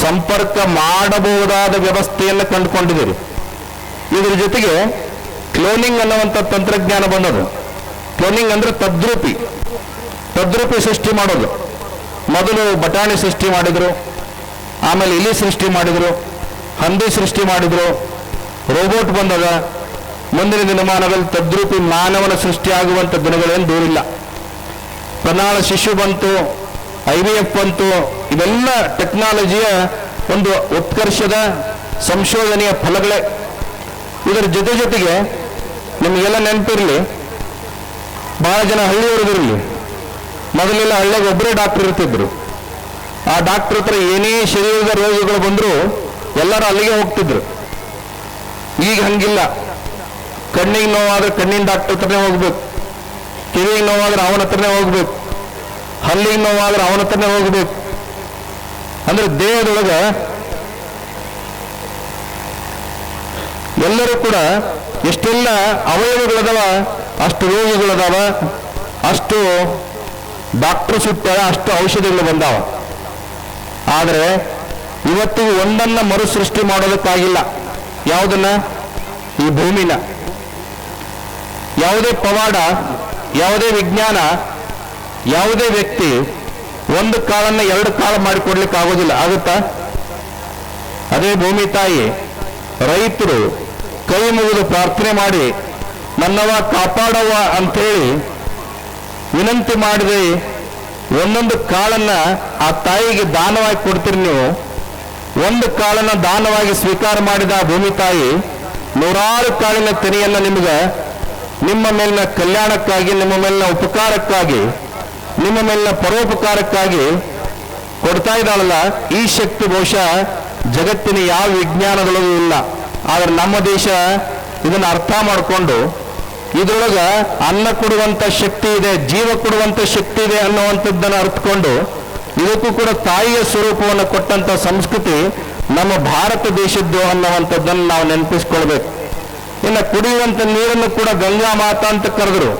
A: ಸಂಪರ್ಕ ಮಾಡಬಹುದಾದ ವ್ಯವಸ್ಥೆಯನ್ನು ಕಂಡುಕೊಂಡಿದ್ದೀರಿ. ಇದ್ರ ಜೊತೆಗೆ ಕ್ಲೋನಿಂಗ್ ಅನ್ನುವಂಥ ತಂತ್ರಜ್ಞಾನ ಬಂದದು. ಕ್ಲೋನಿಂಗ್ ಅಂದ್ರೆ ತದ್ರೂಪಿ ಸೃಷ್ಟಿ ಮಾಡೋದು. ಮೊದಲು ಬಟಾಣಿ ಸೃಷ್ಟಿ ಮಾಡಿದ್ರು, ಆಮೇಲೆ ಇಲಿ ಸೃಷ್ಟಿ ಮಾಡಿದ್ರು, ಹಂದಿ ಸೃಷ್ಟಿ ಮಾಡಿದ್ರು, ರೋಬೋಟ್ ಬಂದದ. ಮುಂದಿನ ದಿನಮಾನಗಳಲ್ಲಿ ತದ್ರೂಪಿ ಮಾನವನ ಸೃಷ್ಟಿ ಆಗುವಂಥ ದಿನಗಳೇನು ದೂರಿಲ್ಲ. ಪ್ರಣಾಳ ಶಿಶು ಬಂತು, IVF ಬಂತು. ಇವೆಲ್ಲ ಟೆಕ್ನಾಲಜಿಯ ಒಂದು ಉತ್ಕರ್ಷದ ಸಂಶೋಧನೆಯ ಫಲಗಳೇ. ಇದರ ಜೊತೆಗೆ ನಿಮಗೆಲ್ಲ ನೆನಪಿರಲಿ, ಬಹಳ ಜನ ಹಳ್ಳಿಯವರಿಗಿರಲಿ, ಮೊದಲೆಲ್ಲ ಹಳ್ಳಿಗೆ ಒಬ್ಬರೇ ಡಾಕ್ಟರ್ ಇರ್ತಿದ್ರು. ಆ ಡಾಕ್ಟರ್ ಹತ್ರ ಏನೇ ಶರೀರದ ರೋಗಗಳು ಬಂದರೂ ಎಲ್ಲರೂ ಅಲ್ಲಿಗೆ ಹೋಗ್ತಿದ್ರು. ಈಗ ಹಂಗಿಲ್ಲ. ಕಣ್ಣಿಗೆ ನೋವಾದ್ರೆ ಕಣ್ಣಿನ ಡಾಕ್ಟರ್ ಹತ್ರನೇ ಹೋಗ್ಬೇಕು, ಕಿವಿಗೆ ನೋವಾದ್ರೆ ಅವನ ಹತ್ರನೇ ಹೋಗ್ಬೇಕು, ಹಲ್ಲಿಗೆ ನೋವಾದ್ರೆ ಅವನ ಹತ್ರನೇ ಹೋಗ್ಬೇಕು. ಅಂದ್ರೆ ದೇಹದೊಳಗ ಎಲ್ಲರೂ ಕೂಡ ಎಷ್ಟೆಲ್ಲ ಅವಯವಗಳದಾವ, ಅಷ್ಟು ರೋಗಗಳದಾವ, ಅಷ್ಟು ಡಾಕ್ಟರ್ ಸುತ್ತಾರ, ಅಷ್ಟು ಔಷಧಿಗಳು ಬಂದಾವ. ಆದರೆ ಇವತ್ತಿಗೆ ಒಂದನ್ನ ಮರು ಸೃಷ್ಟಿ ಮಾಡೋದಕ್ಕಾಗಿಲ್ಲ. ಯಾವುದನ್ನ? ಈ ಭೂಮಿನ. ಯಾವುದೇ ಪವಾಡ, ಯಾವುದೇ ವಿಜ್ಞಾನ, ಯಾವುದೇ ವ್ಯಕ್ತಿ ಒಂದು ಕಾಲನ್ನ ಎರಡು ಕಾಲ ಮಾಡಿಕೊಡ್ಲಿಕ್ಕೆ ಆಗೋದಿಲ್ಲ. ಆಗುತ್ತಾ? ಅದೇ ಭೂಮಿ ತಾಯಿ, ರೈತರು ಕೈ ಮುಗಿದು ಪ್ರಾರ್ಥನೆ ಮಾಡಿ ನನ್ನವ ಕಾಪಾಡವ ಅಂಥೇಳಿ ವಿನಂತಿ ಮಾಡಿದೆ ಒಂದೊಂದು ಕಾಳನ್ನ ಆ ತಾಯಿಗೆ ದಾನವಾಗಿ ಕೊಡ್ತೀರಿ ನೀವು. ಒಂದು ಕಾಳನ್ನ ದಾನವಾಗಿ ಸ್ವೀಕಾರ ಮಾಡಿದ ಆ ಭೂಮಿ ತಾಯಿ ನೂರಾರು ಕಾಳಿನ ತೆನೆಯನ್ನ ನಿಮಗೆ ನಿಮ್ಮ ಮೇಲಿನ ಕಲ್ಯಾಣಕ್ಕಾಗಿ, ನಿಮ್ಮ ಮೇಲಿನ ಉಪಕಾರಕ್ಕಾಗಿ, ನಿಮ್ಮ ಮೇಲಿನ ಪರೋಪಕಾರಕ್ಕಾಗಿ ಕೊಡ್ತಾ ಇದ್ದಾಳಲ್ಲ. ಈ ಶಕ್ತಿ ಬಹುಶಃ ಜಗತ್ತಿನ ಯಾವ ವಿಜ್ಞಾನದೊಳಗೂ ಇಲ್ಲ. ಆದರೆ ನಮ್ಮ ದೇಶ ಇದನ್ನು ಅರ್ಥ ಮಾಡಿಕೊಂಡು ಇದರೊಳಗ ಅನ್ನ ಕೊಡುವಂತ ಶಕ್ತಿ ಇದೆ, ಜೀವ ಕೊಡುವಂತ ಶಕ್ತಿ ಇದೆ ಅನ್ನುವಂಥದ್ದನ್ನು ಅರ್ಥಕೊಂಡು ಇದಕ್ಕೂ ಕೂಡ ತಾಯಿಯ ಸ್ವರೂಪವನ್ನು ಕೊಟ್ಟಂತ ಸಂಸ್ಕೃತಿ ನಮ್ಮ ಭಾರತ ದೇಶದ್ದು ಅನ್ನುವಂಥದ್ದನ್ನು ನಾವು ನೆನಪಿಸ್ಕೊಳ್ಬೇಕು. ಇನ್ನು ಕುಡಿಯುವಂತ ನೀರನ್ನು ಕೂಡ ಗಂಗಾ ಮಾತಾ ಅಂತ ಕರೆದ್ರು.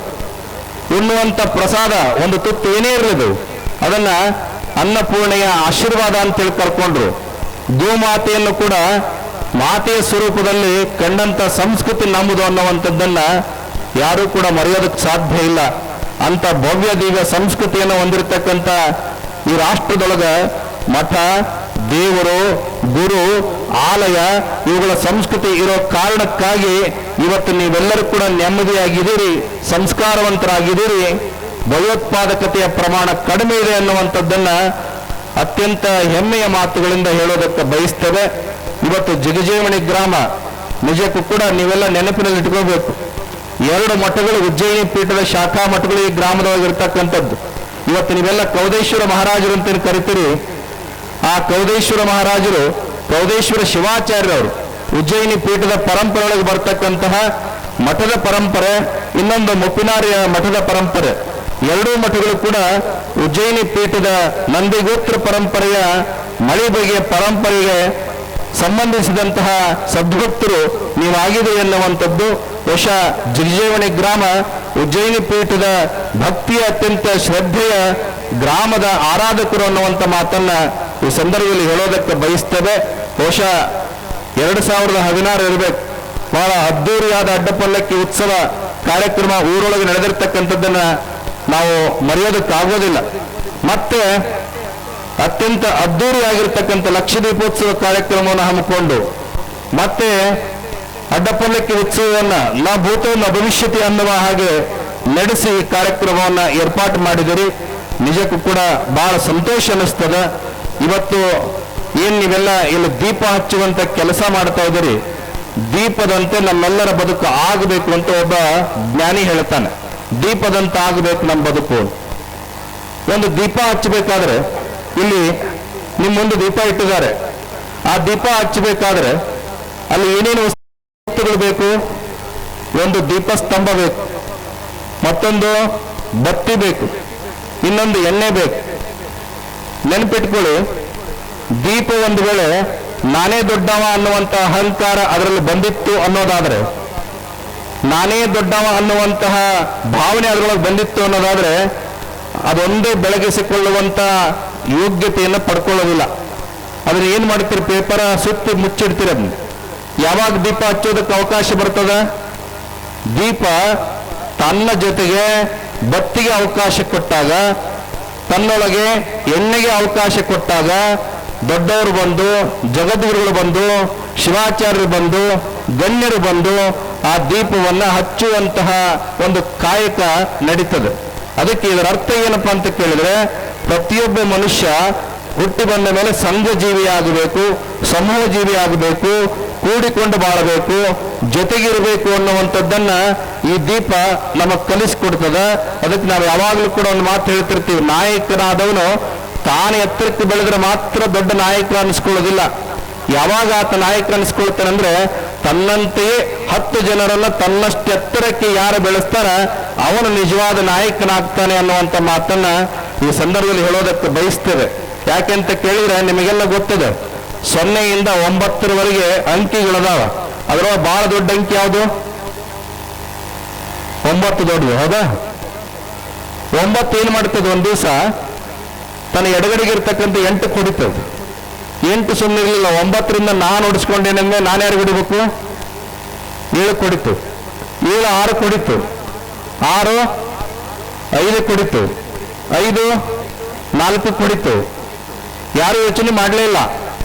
A: ಉಣ್ಣುವಂತ ಪ್ರಸಾದ ಒಂದು ತುತ್ತು ಏನೇ ಇರಲಿದು ಅದನ್ನ ಅನ್ನಪೂರ್ಣೆಯ ಆಶೀರ್ವಾದ ಅಂತೇಳಿ ಕರ್ಕೊಂಡ್ರು. ಗೋಮಾತೆಯನ್ನು ಕೂಡ ಮಾತೆಯ ಸ್ವರೂಪದಲ್ಲಿ ಕಂಡಂತ ಸಂಸ್ಕೃತಿ ನಮ್ಮದು ಅನ್ನುವಂಥದ್ದನ್ನ ಯಾರೂ ಕೂಡ ಮರೆಯೋದಕ್ಕೆ ಸಾಧ್ಯ ಇಲ್ಲ. ಅಂತ ಭವ್ಯ ದಿವ್ಯ ಸಂಸ್ಕೃತಿಯನ್ನು ಹೊಂದಿರತಕ್ಕಂಥ ಈ ರಾಷ್ಟ್ರದೊಳಗ ಮಠ, ದೇವರು, ಗುರು, ಆಲಯ ಇವುಗಳ ಸಂಸ್ಕೃತಿ ಇರೋ ಕಾರಣಕ್ಕಾಗಿ ಇವತ್ತು ನೀವೆಲ್ಲರೂ ಕೂಡ ನೆಮ್ಮದಿಯಾಗಿದ್ದೀರಿ, ಸಂಸ್ಕಾರವಂತರಾಗಿದ್ದೀರಿ, ಭಯೋತ್ಪಾದಕತೆಯ ಪ್ರಮಾಣ ಕಡಿಮೆ ಇದೆ ಅನ್ನುವಂಥದ್ದನ್ನ ಅತ್ಯಂತ ಹೆಮ್ಮೆಯ ಮಾತುಗಳಿಂದ ಹೇಳೋದಕ್ಕೆ ಬಯಸ್ತೇವೆ. ಇವತ್ತು ಜಿಗಜೇವಣಿ ಗ್ರಾಮ ನಿಜಕ್ಕೂ ಕೂಡ ನೀವೆಲ್ಲ ನೆನಪಿನಲ್ಲಿ ಇಟ್ಕೋಬೇಕು. 2 ಮಠಗಳು, ಉಜ್ಜಯಿನಿ ಪೀಠದ ಶಾಖಾ ಮಠಗಳು ಈ ಗ್ರಾಮದೊಳಗಿರ್ತಕ್ಕಂಥದ್ದು. ಇವತ್ತು ನೀವೆಲ್ಲ ಕೌದೇಶ್ವರ ಮಹಾರಾಜರು ಅಂತ ಕರಿತೀರಿ. ಆ ಕೌದೇಶ್ವರ ಮಹಾರಾಜರು ಕೌದೇಶ್ವರ ಶಿವಾಚಾರ್ಯರವರು ಉಜ್ಜಯಿನಿ ಪೀಠದ ಪರಂಪರೆಯೊಳಗೆ ಬರ್ತಕ್ಕಂತಹ ಮಠದ ಪರಂಪರೆ, ಇನ್ನೊಂದು ಮುಪ್ಪಿನಾರಿಯ ಮಠದ ಪರಂಪರೆ. 2 ಮಠಗಳು ಕೂಡ ಉಜ್ಜಯಿನಿ ಪೀಠದ ನಂದಿಗೋತ್ರ ಪರಂಪರೆಯ ಮಳಿ ಬಗೆಯ ಪರಂಪರೆಗೆ ಸಂಬಂಧಿಸಿದಂತಹ ಸದ್ಭಕ್ತರು ನೀವಾಗಿದೆ ಎನ್ನುವಂಥದ್ದು. ಬಹುಶಃ ಜಿಗಜೇವಣಿ ಗ್ರಾಮ ಉಜ್ಜಯಿನಿ ಪೀಠದ ಭಕ್ತಿಯ ಅತ್ಯಂತ ಶ್ರದ್ಧೆಯ ಗ್ರಾಮದ ಆರಾಧಕರು ಅನ್ನುವಂಥ ಮಾತನ್ನ ಈ ಸಂದರ್ಭದಲ್ಲಿ ಹೇಳೋದಕ್ಕೆ ಬಯಸ್ತೇವೆ. ಬಹುಶಃ 2016 ಇರಬೇಕು, ಬಹಳ ಅದ್ದೂರಿಯಾದ ಅಡ್ಡಪಲ್ಲಕ್ಕಿ ಉತ್ಸವ ಕಾರ್ಯಕ್ರಮ ಊರೊಳಗೆ ನಡೆದಿರ್ತಕ್ಕಂಥದ್ದನ್ನ ನಾವು ಮರೆಯೋದಕ್ಕಾಗೋದಿಲ್ಲ. ಮತ್ತೆ ಅತ್ಯಂತ ಅದ್ದೂರಿಯಾಗಿರ್ತಕ್ಕಂಥ ಲಕ್ಷದೀಪೋತ್ಸವ ಕಾರ್ಯಕ್ರಮವನ್ನು ಹಮ್ಮಿಕೊಂಡು ಮತ್ತೆ ಅಡ್ಡಪಲ್ಲಕ್ಕಿ ಉತ್ಸವವನ್ನ ನ ಭೂತೋ ನ ಭವಿಷ್ಯತಿ ಅನ್ನುವ ಹಾಗೆ ನಡೆಸಿ ಕಾರ್ಯಕ್ರಮವನ್ನ ಏರ್ಪಾಟು ಮಾಡಿದಿರಿ. ನಿಜಕ್ಕೂ ಕೂಡ ಬಹಳ ಸಂತೋಷ ಅನ್ನಿಸ್ತದ. ಇವತ್ತು ಏನ್ ನೀವೆಲ್ಲ ಇಲ್ಲಿ ದೀಪ ಹಚ್ಚುವಂತ ಕೆಲಸ ಮಾಡ್ತಾ ಇದ್ದೀರಿ, ದೀಪದಂತೆ ನಮ್ಮೆಲ್ಲರ ಬದುಕು ಆಗಬೇಕು ಅಂತ ಒಬ್ಬ ಜ್ಞಾನಿ ಹೇಳ್ತಾನೆ. ದೀಪದಂತೆ ಆಗಬೇಕು ನಮ್ಮ ಬದುಕು. ಒಂದು ದೀಪ ಹಚ್ಚಬೇಕಾದ್ರೆ ಇಲ್ಲಿ ನಿಮ್ಮ ಮುಂದೆ ದೀಪ ಇಟ್ಟಿದ್ದಾರೆ. ಆ ದೀಪ ಹಚ್ಚಬೇಕಾದ್ರೆ ಅಲ್ಲಿ ಏನೇನು ವಸ್ತುಗಳು ಬೇಕು? ಒಂದು ದೀಪಸ್ತಂಭ ಬೇಕು, ಮತ್ತೊಂದು ಬತ್ತಿ ಬೇಕು, ಇನ್ನೊಂದು ಎಣ್ಣೆ ಬೇಕು. ನೆನಪಿಟ್ಕೊಳ್ಳಿ, ದೀಪ ಒಂದು ವೇಳೆ ನಾನೇ ದೊಡ್ಡವ ಅನ್ನುವಂತಹ ಅಹಂಕಾರ ಅದರಲ್ಲಿ ಬಂದಿತ್ತು ಅನ್ನೋದಾದ್ರೆ, ನಾನೇ ದೊಡ್ಡವ ಅನ್ನುವಂತಹ ಭಾವನೆ ಅದರೊಳಗೆ ಬಂದಿತ್ತು ಅನ್ನೋದಾದ್ರೆ ಅದೊಂದೇ ಬೆಳಗಿಸಿಕೊಳ್ಳುವಂತ ಯೋಗ್ಯತೆಯನ್ನು ಪಡ್ಕೊಳ್ಳೋದಿಲ್ಲ. ಅದನ್ನ ಏನ್ ಮಾಡ್ತೀರಿ? ಪೇಪರ್ ಸುತ್ತಿ ಮುಚ್ಚಿಡ್ತೀರಿ. ಅದನ್ನ ಯಾವಾಗ ದೀಪ ಹಚ್ಚೋದಕ್ಕೆ ಅವಕಾಶ ಬರ್ತದ? ದೀಪ ತನ್ನ ಜೊತೆಗೆ ಬತ್ತಿಗೆ ಅವಕಾಶ ಕೊಟ್ಟಾಗ, ತನ್ನೊಳಗೆ ಎಣ್ಣೆಗೆ ಅವಕಾಶ ಕೊಟ್ಟಾಗ, ದೊಡ್ಡವರು ಬಂದು, ಜಗದ್ಗುರುಗಳು ಬಂದು, ಶಿವಾಚಾರ್ಯರು ಬಂದು, ಗಣ್ಯರು ಬಂದು ಆ ದೀಪವನ್ನು ಹಚ್ಚುವಂತಹ ಒಂದು ಕಾಯಕ ನಡೀತದೆ. ಅದಕ್ಕೆ ಇದರ ಅರ್ಥ ಏನಪ್ಪಾ ಅಂತ ಕೇಳಿದ್ರೆ, ಪ್ರತಿಯೊಬ್ಬ ಮನುಷ್ಯ ಹುಟ್ಟಿ ಬಂದ ಮೇಲೆ ಸಂಘ ಜೀವಿ ಆಗಬೇಕು, ಸಮೂಹ ಜೀವಿ ಆಗಬೇಕು, ಕೂಡಿಕೊಂಡು ಬಾಳಬೇಕು, ಜೊತೆಗಿರಬೇಕು ಅನ್ನುವಂಥದ್ದನ್ನ ಈ ದೀಪ ನಮಗೆ ಕಲಿಸ್ಕೊಡ್ತದ. ಅದಕ್ಕೆ ನಾವು ಯಾವಾಗಲೂ ಕೂಡ ಒಂದು ಮಾತು ಹೇಳ್ತಿರ್ತೀವಿ, ನಾಯಕನಾದವನು ತಾನು ಎತ್ತರಕ್ಕೆ ಬೆಳೆದ್ರೆ ಮಾತ್ರ ದೊಡ್ಡ ನಾಯಕ ಅನಿಸ್ಕೊಳ್ಳೋದಿಲ್ಲ. ಯಾವಾಗ ಆತ ನಾಯಕ ಅನಿಸ್ಕೊಳ್ತಾನಂದ್ರೆ ತನ್ನಂತೆಯೇ 10 ಜನರನ್ನ ತನ್ನಷ್ಟು ಎತ್ತರಕ್ಕೆ ಯಾರು ಬೆಳೆಸ್ತಾರ ಅವನು ನಿಜವಾದ ನಾಯಕನಾಗ್ತಾನೆ ಅನ್ನುವಂಥ ಮಾತನ್ನ ಈ ಸಂದರ್ಭದಲ್ಲಿ ಹೇಳೋದಕ್ಕೆ ಬಯಸ್ತೇವೆ. ಯಾಕೆಂತ ಕೇಳಿದ್ರೆ ನಿಮಗೆಲ್ಲ ಗೊತ್ತಿದೆ, 0ಯಿಂದ 9ರವರೆಗೆ ಅಂಕಿಗಳದಾವ. ಅದರೊಳಗೆ ಬಹಳ ದೊಡ್ಡ ಅಂಕಿ ಯಾವುದು? 9 ದೊಡ್ಡದು, ಹೌದಾ? 9 ಏನ್ ಮಾಡ್ತದೆ? ಒಂದ್ ದಿವಸ ತನ್ನ ಎಡಗಡೆಗೆ ಇರ್ತಕ್ಕಂಥ 8 ಹೊಡಿತದೆ. 8 ಸುಮ್ಮನೆ ಇರಲಿಲ್ಲ, 9ರಿಂದ ನಾನು ಹೊಡಿಸ್ಕೊಂಡೇನಂದ್ರೆ ನಾನು ಯಾರು ಹೊಡಿಬೇಕು? 7 ಹೊಡಿತು, 7 6 ಹೊಡಿತು, 6 5 ಹೊಡಿತು, 5 4 ಹೊಡಿತು. ಯಾರು ಯೋಚನೆ ಮಾಡಲೇ ಇಲ್ಲ.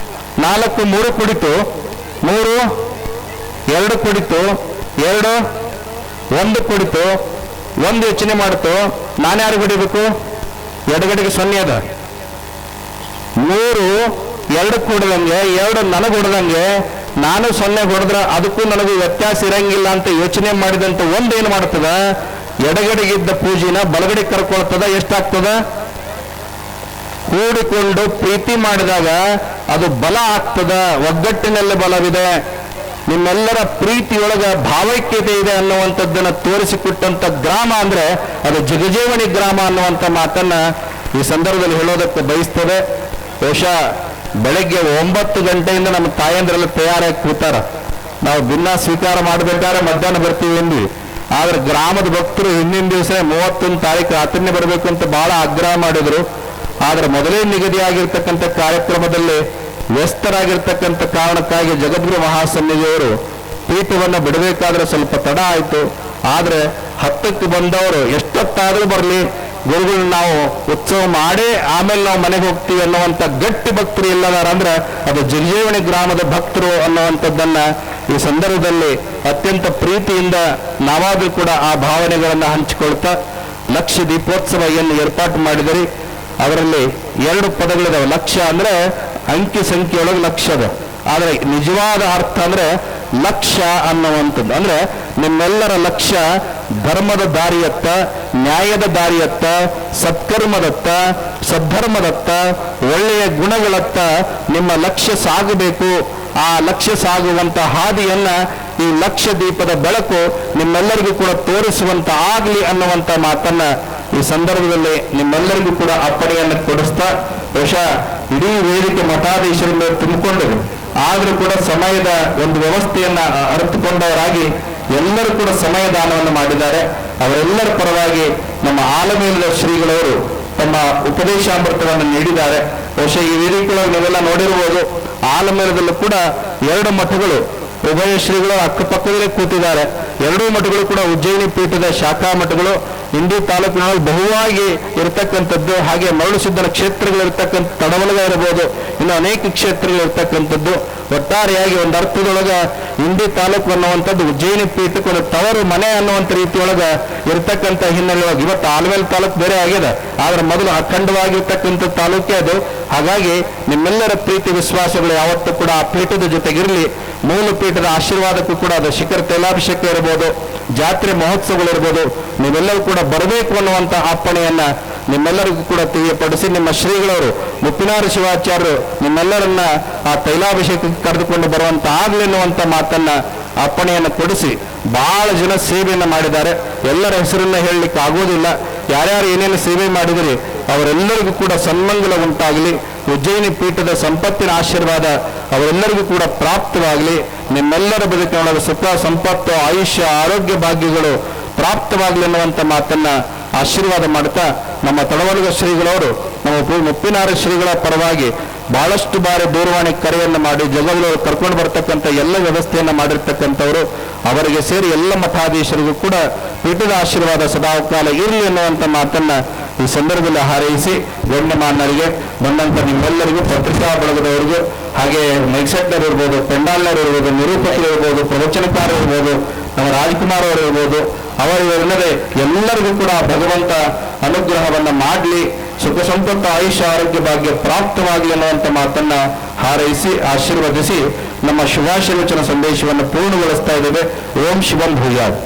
A: 4 3 ಹೊಡಿತು, 3 2 ಹೊಡಿತು, 2 1 ಹೊಡಿತು. 1 ಯೋಚನೆ ಮಾಡ್ತು, ನಾನು ಯಾರು ಹೊಡಿಬೇಕು? ಎಡಗಡೆಗೆ 0 ಅದ. 3 2 ಹೊಡೆದಂಗೆ 2 ನನಗೆ ಹೊಡೆದಂಗೆ ನಾನು 0 ಹೊಡೆದ್ರೆ ಅದಕ್ಕೂ ನನಗೂ ವ್ಯತ್ಯಾಸ ಇರಂಗಿಲ್ಲ ಅಂತ ಯೋಚನೆ ಮಾಡಿದಂತ ಒಂದೇನು ಮಾಡ್ತದ, ಎಡಗಡೆಗಿದ್ದ ಪೂಜಿನ ಬಲಗಡೆ ಕರ್ಕೊಳ್ತದ. ಎಷ್ಟಾಗ್ತದ? ಕೂಡಿಕೊಂಡು ಪ್ರೀತಿ ಮಾಡಿದಾಗ ಅದು ಬಲ ಆಗ್ತದ. ಒಗ್ಗಟ್ಟಿನಲ್ಲಿ ಬಲವಿದೆ. ನಿಮ್ಮೆಲ್ಲರ ಪ್ರೀತಿಯೊಳಗ ಭಾವೈಕ್ಯತೆ ಇದೆ ಅನ್ನುವಂಥದ್ದನ್ನು ತೋರಿಸಿಕೊಟ್ಟಂತ ಗ್ರಾಮ ಅಂದ್ರೆ ಅದು ಜಗಜೀವನಿ ಗ್ರಾಮ ಅನ್ನುವಂಥ ಮಾತನ್ನ ಈ ಸಂದರ್ಭದಲ್ಲಿ ಹೇಳೋದಕ್ಕೆ ಬಯಸ್ತದೆ. ಬಹುಶಃ ಬೆಳಗ್ಗೆ 9 ಗಂಟೆಯಿಂದ ನಮ್ಮ ತಾಯಂದ್ರೆಲ್ಲ ತಯಾರಾಗಿ ಕೂತಾರ. ನಾವು ಭಿನ್ನ ಸ್ವೀಕಾರ ಮಾಡಬೇಕಾದ್ರೆ ಮಧ್ಯಾಹ್ನ ಬರ್ತೀವಿ ಎಂದ್ವಿ. ಆದ್ರೆ ಗ್ರಾಮದ ಭಕ್ತರು ಹಿಂದಿನ ದಿವಸ 31 ತಾರೀಕು ರಾತ್ರಿನೇ ಬರಬೇಕು ಅಂತ ಬಹಳ ಆಗ್ರಹ ಮಾಡಿದ್ರು. ಆದ್ರೆ ಮೊದಲೇ ನಿಗದಿಯಾಗಿರ್ತಕ್ಕಂಥ ಕಾರ್ಯಕ್ರಮದಲ್ಲಿ ವ್ಯಸ್ತರಾಗಿರ್ತಕ್ಕಂಥ ಕಾರಣಕ್ಕಾಗಿ ಜಗದ್ಗುರು ಮಹಾಸನ್ನಿಧಿಯವರು ಪೀಠವನ್ನು ಬಿಡಬೇಕಾದ್ರೆ ಸ್ವಲ್ಪ ತಡ ಆಯಿತು. ಆದ್ರೆ 10ಕ್ಕೆ ಬಂದವರು ಎಷ್ಟೊತ್ತಾದ್ರೂ ಬರಲಿ, ಗುರುಗಳು ನಾವು ಉತ್ಸವ ಮಾಡೇ ಆಮೇಲೆ ನಾವು ಮನೆಗೆ ಹೋಗ್ತೀವಿ ಅನ್ನುವಂಥ ಗಟ್ಟಿ ಭಕ್ತರು ಇಲ್ಲದಾರಂದ್ರೆ ಅದು ಜಗಜೀವನಿ ಗ್ರಾಮದ ಭಕ್ತರು ಅನ್ನುವಂಥದ್ದನ್ನ ಈ ಸಂದರ್ಭದಲ್ಲಿ ಅತ್ಯಂತ ಪ್ರೀತಿಯಿಂದ ನಾವಾದ್ರೂ ಕೂಡ ಆ ಭಾವನೆಗಳನ್ನು ಹಂಚಿಕೊಳ್ತಾ ಲಕ್ಷ ದೀಪೋತ್ಸವ ಏನು ಏರ್ಪಾಟು ಮಾಡಿದರಿ. ಅದರಲ್ಲಿ 2 ಪದಗಳಿದಾವೆ. ಲಕ್ಷ ಅಂದ್ರೆ ಅಂಕಿ ಸಂಖ್ಯೆಯೊಳಗೆ ಲಕ್ಷದ, ಆದರೆ ನಿಜವಾದ ಅರ್ಥ ಅಂದ್ರೆ ಲಕ್ಷ್ಯ ಅನ್ನುವಂಥದ್ದು. ಅಂದ್ರೆ ನಿಮ್ಮೆಲ್ಲರ ಲಕ್ಷ್ಯ ಧರ್ಮದ ದಾರಿಯತ್ತ, ನ್ಯಾಯದ ದಾರಿಯತ್ತ, ಸತ್ಕರ್ಮದತ್ತ, ಸದ್ಧರ್ಮದತ್ತ, ಒಳ್ಳೆಯ ಗುಣಗಳತ್ತ ನಿಮ್ಮ ಲಕ್ಷ್ಯ ಸಾಗಬೇಕು. ಆ ಲಕ್ಷ್ಯ ಸಾಗುವಂತ ಹಾದಿಯನ್ನ ಈ ಲಕ್ಷ ದೀಪದ ಬೆಳಕು ನಿಮ್ಮೆಲ್ಲರಿಗೂ ಕೂಡ ತೋರಿಸುವಂತ ಆಗ್ಲಿ ಅನ್ನುವಂತ ಮಾತನ್ನ ಈ ಸಂದರ್ಭದಲ್ಲಿ ನಿಮ್ಮೆಲ್ಲರಿಗೂ ಕೂಡ ಅಪ್ಪಣೆಯನ್ನು ಕೊಡಿಸ್ತಾ, ಬಹುಶಃ ಇಡೀ ವೇದಿಕೆ ಮಠಾಧೀಶರ ಮೇಲೆ ತುಂಬಿಕೊಂಡರು. ಆದ್ರೂ ಕೂಡ ಸಮಯದ ಒಂದು ವ್ಯವಸ್ಥೆಯನ್ನ ಅರಿತುಕೊಂಡವರಾಗಿ ಎಲ್ಲರೂ ಕೂಡ ಸಮಯದಾನವನ್ನು ಮಾಡಿದ್ದಾರೆ. ಅವರೆಲ್ಲರ ಪರವಾಗಿ ನಮ್ಮ ಆಲಮೇಲದ ಶ್ರೀಗಳವರು ತಮ್ಮ ಉಪದೇಶಾಮೃತವನ್ನು ನೀಡಿದ್ದಾರೆ. ಬಹುಶಃ ಈ ವೇದಿಕೆಯೊಳಗೆ ನೀವೆಲ್ಲ ನೋಡಿರ್ಬೋದು, ಆಲಮೇಲದಲ್ಲೂ ಕೂಡ 2 ಮಠಗಳು ಉಭಯ ಶ್ರೀಗಳು ಅಕ್ಕಪಕ್ಕದಲ್ಲೇ ಕೂತಿದ್ದಾರೆ. 2 ಮಠಗಳು ಕೂಡ ಉಜ್ಜಯಿನಿ ಪೀಠದ ಶಾಖಾ ಮಠಗಳು. ಇಂಡಿ ತಾಲೂಕಿನಲ್ಲಿ ಬಹುವಾಗಿ ಇರತಕ್ಕಂಥದ್ದು, ಹಾಗೆ ಮರಳುಸಿದ್ದನ ಕ್ಷೇತ್ರಗಳಿರ್ತಕ್ಕಂಥ ತಡವಲಗ ಇರಬಹುದು, ಇನ್ನು ಅನೇಕ ಕ್ಷೇತ್ರಗಳಿರ್ತಕ್ಕಂಥದ್ದು. ಒಟ್ಟಾರೆಯಾಗಿ ಒಂದು ಅರ್ಥದೊಳಗ ಇಂಡಿ ತಾಲೂಕು ಅನ್ನುವಂಥದ್ದು ಉಜ್ಜಯಿನಿ ಪೀಠಕ್ಕೆ ಒಂದು ತವರು ಮನೆ ಅನ್ನುವಂಥ ರೀತಿಯೊಳಗ ಇರತಕ್ಕಂಥ ಹಿನ್ನೆಲೆಯೊಳಗೆ ಇವತ್ತು ಆಲಮೇಲ ತಾಲೂಕು ಬೇರೆ ಆಗಿದೆ, ಆದ್ರೆ ಮೊದಲು ಅಖಂಡವಾಗಿರ್ತಕ್ಕಂಥ ತಾಲೂಕೇ ಅದು. ಹಾಗಾಗಿ ನಿಮ್ಮೆಲ್ಲರ ಪ್ರೀತಿ ವಿಶ್ವಾಸಗಳು ಯಾವತ್ತೂ ಕೂಡ ಆ ಪೀಠದ ಜೊತೆಗಿರಲಿ. ಮೂಲ ಪೀಠದ ಆಶೀರ್ವಾದಕ್ಕೂ ಕೂಡ ಅದು ಶಿಖರ ತೈಲಾಭಿಷೇಕ ಇರಬಹುದು, ಜಾತ್ರೆ ಮಹೋತ್ಸವಗಳಿರ್ಬೋದು, ನೀವೆಲ್ಲರೂ ಕೂಡ ಬರಬೇಕು ಅನ್ನುವಂಥ ಅಪ್ಪಣೆಯನ್ನ ನಿಮ್ಮೆಲ್ಲರಿಗೂ ಕೂಡ ತಿಳಿಯಪಡಿಸಿ, ನಿಮ್ಮ ಶ್ರೀಗಳವರು ಮುಪ್ಪಿನಾರ ಶಿವಾಚಾರ್ಯರು ನಿಮ್ಮೆಲ್ಲರನ್ನ ಆ ತೈಲಾಭಿಷೇಕಕ್ಕೆ ಕರೆದುಕೊಂಡು ಬರುವಂತ ಆಗ್ಲಿ ಎನ್ನುವಂತ ಮಾತನ್ನ ಅಪ್ಪಣೆಯನ್ನು ಕೊಡಿಸಿ ಬಹಳ ಜನ ಸೇವೆಯನ್ನು ಮಾಡಿದ್ದಾರೆ. ಎಲ್ಲರ ಹೆಸರನ್ನ ಹೇಳಲಿಕ್ಕೆ ಆಗೋದಿಲ್ಲ. ಯಾರ್ಯಾರು ಏನೇನು ಸೇವೆ ಮಾಡಿದರೆ ಅವರೆಲ್ಲರಿಗೂ ಕೂಡ ಸನ್ಮಂಗಲ ಉಂಟಾಗಲಿ. ಉಜ್ಜಯಿನಿ ಪೀಠದ ಸಂಪತ್ತಿನ ಆಶೀರ್ವಾದ ಅವರೆಲ್ಲರಿಗೂ ಕೂಡ ಪ್ರಾಪ್ತವಾಗಲಿ. ನಿಮ್ಮೆಲ್ಲರ ಬದುಕಿನೊಳಗೆ ಸುಖ, ಸಂಪತ್ತು, ಆಯುಷ್ಯ, ಆರೋಗ್ಯ ಭಾಗ್ಯಗಳು ಪ್ರಾಪ್ತವಾಗಲಿ ಅನ್ನುವಂಥ ಮಾತನ್ನ ಆಶೀರ್ವಾದ ಮಾಡ್ತಾ, ನಮ್ಮ ತಡವಲಗ ಶ್ರೀಗಳವರು ನಮ್ಮ ಮುಪ್ಪಿನಾರ ಶ್ರೀಗಳ ಪರವಾಗಿ ಬಹಳಷ್ಟು ಬಾರಿ ದೂರವಾಣಿ ಕರೆಯನ್ನು ಮಾಡಿ ಜಗದವರು ಕರ್ಕೊಂಡು ಬರ್ತಕ್ಕಂಥ ಎಲ್ಲ ವ್ಯವಸ್ಥೆಯನ್ನು ಮಾಡಿರ್ತಕ್ಕಂಥವರು, ಅವರಿಗೆ ಸೇರಿ ಎಲ್ಲ ಮಠಾಧೀಶರಿಗೂ ಕೂಡ ಪೀಠದ ಆಶೀರ್ವಾದ ಸದಾಕಾಲ ಇರಲಿ ಅನ್ನುವಂಥ ಮಾತನ್ನ ಈ ಸಂದರ್ಭದಲ್ಲಿ ಹಾರೈಸಿ, ಗಣ್ಯಮಾನ್ಯರಿಗೆ ಬಂದಂಥ ನಿಮ್ಮೆಲ್ಲರಿಗೂ, ಪತ್ರಿಕಾ ಬಳಗದವರಿಗೂ, ಹಾಗೆ ಮೈಕ್ಸೆಟ್ಟರ್ ಇರ್ಬೋದು, ಪೆಂಡಾಲ್ನರ್ ಇರ್ಬೋದು, ನಿರೂಪಕರು ಇರ್ಬೋದು, ಪ್ರವಚನಕಾರ ಇರ್ಬೋದು, ನಮ್ಮ ರಾಜ್ಕುಮಾರ್ ಅವರು ಇರ್ಬೋದು, ಅವರಿಲ್ಲದೆ ಎಲ್ಲರಿಗೂ ಕೂಡ ಭಗವಂತ ಅನುಗ್ರಹವನ್ನ ಮಾಡಲಿ, ಸುಖ ಸಂಪತ್ತು, ಆಯುಷ್ಯ, ಆರೋಗ್ಯ ಭಾಗ್ಯ ಪ್ರಾಪ್ತವಾಗಲಿ ಅನ್ನುವಂಥ ಮಾತನ್ನ ಹಾರೈಸಿ ಆಶೀರ್ವದಿಸಿ ನಮ್ಮ ಶುಭಾಶೀರ್ವಚನ ಸಂದೇಶವನ್ನು ಪೂರ್ಣಗೊಳಿಸ್ತಾ ಇದ್ದೇವೆ. ಓಂ ಶಿವಂ ಭೂಯಾತ್.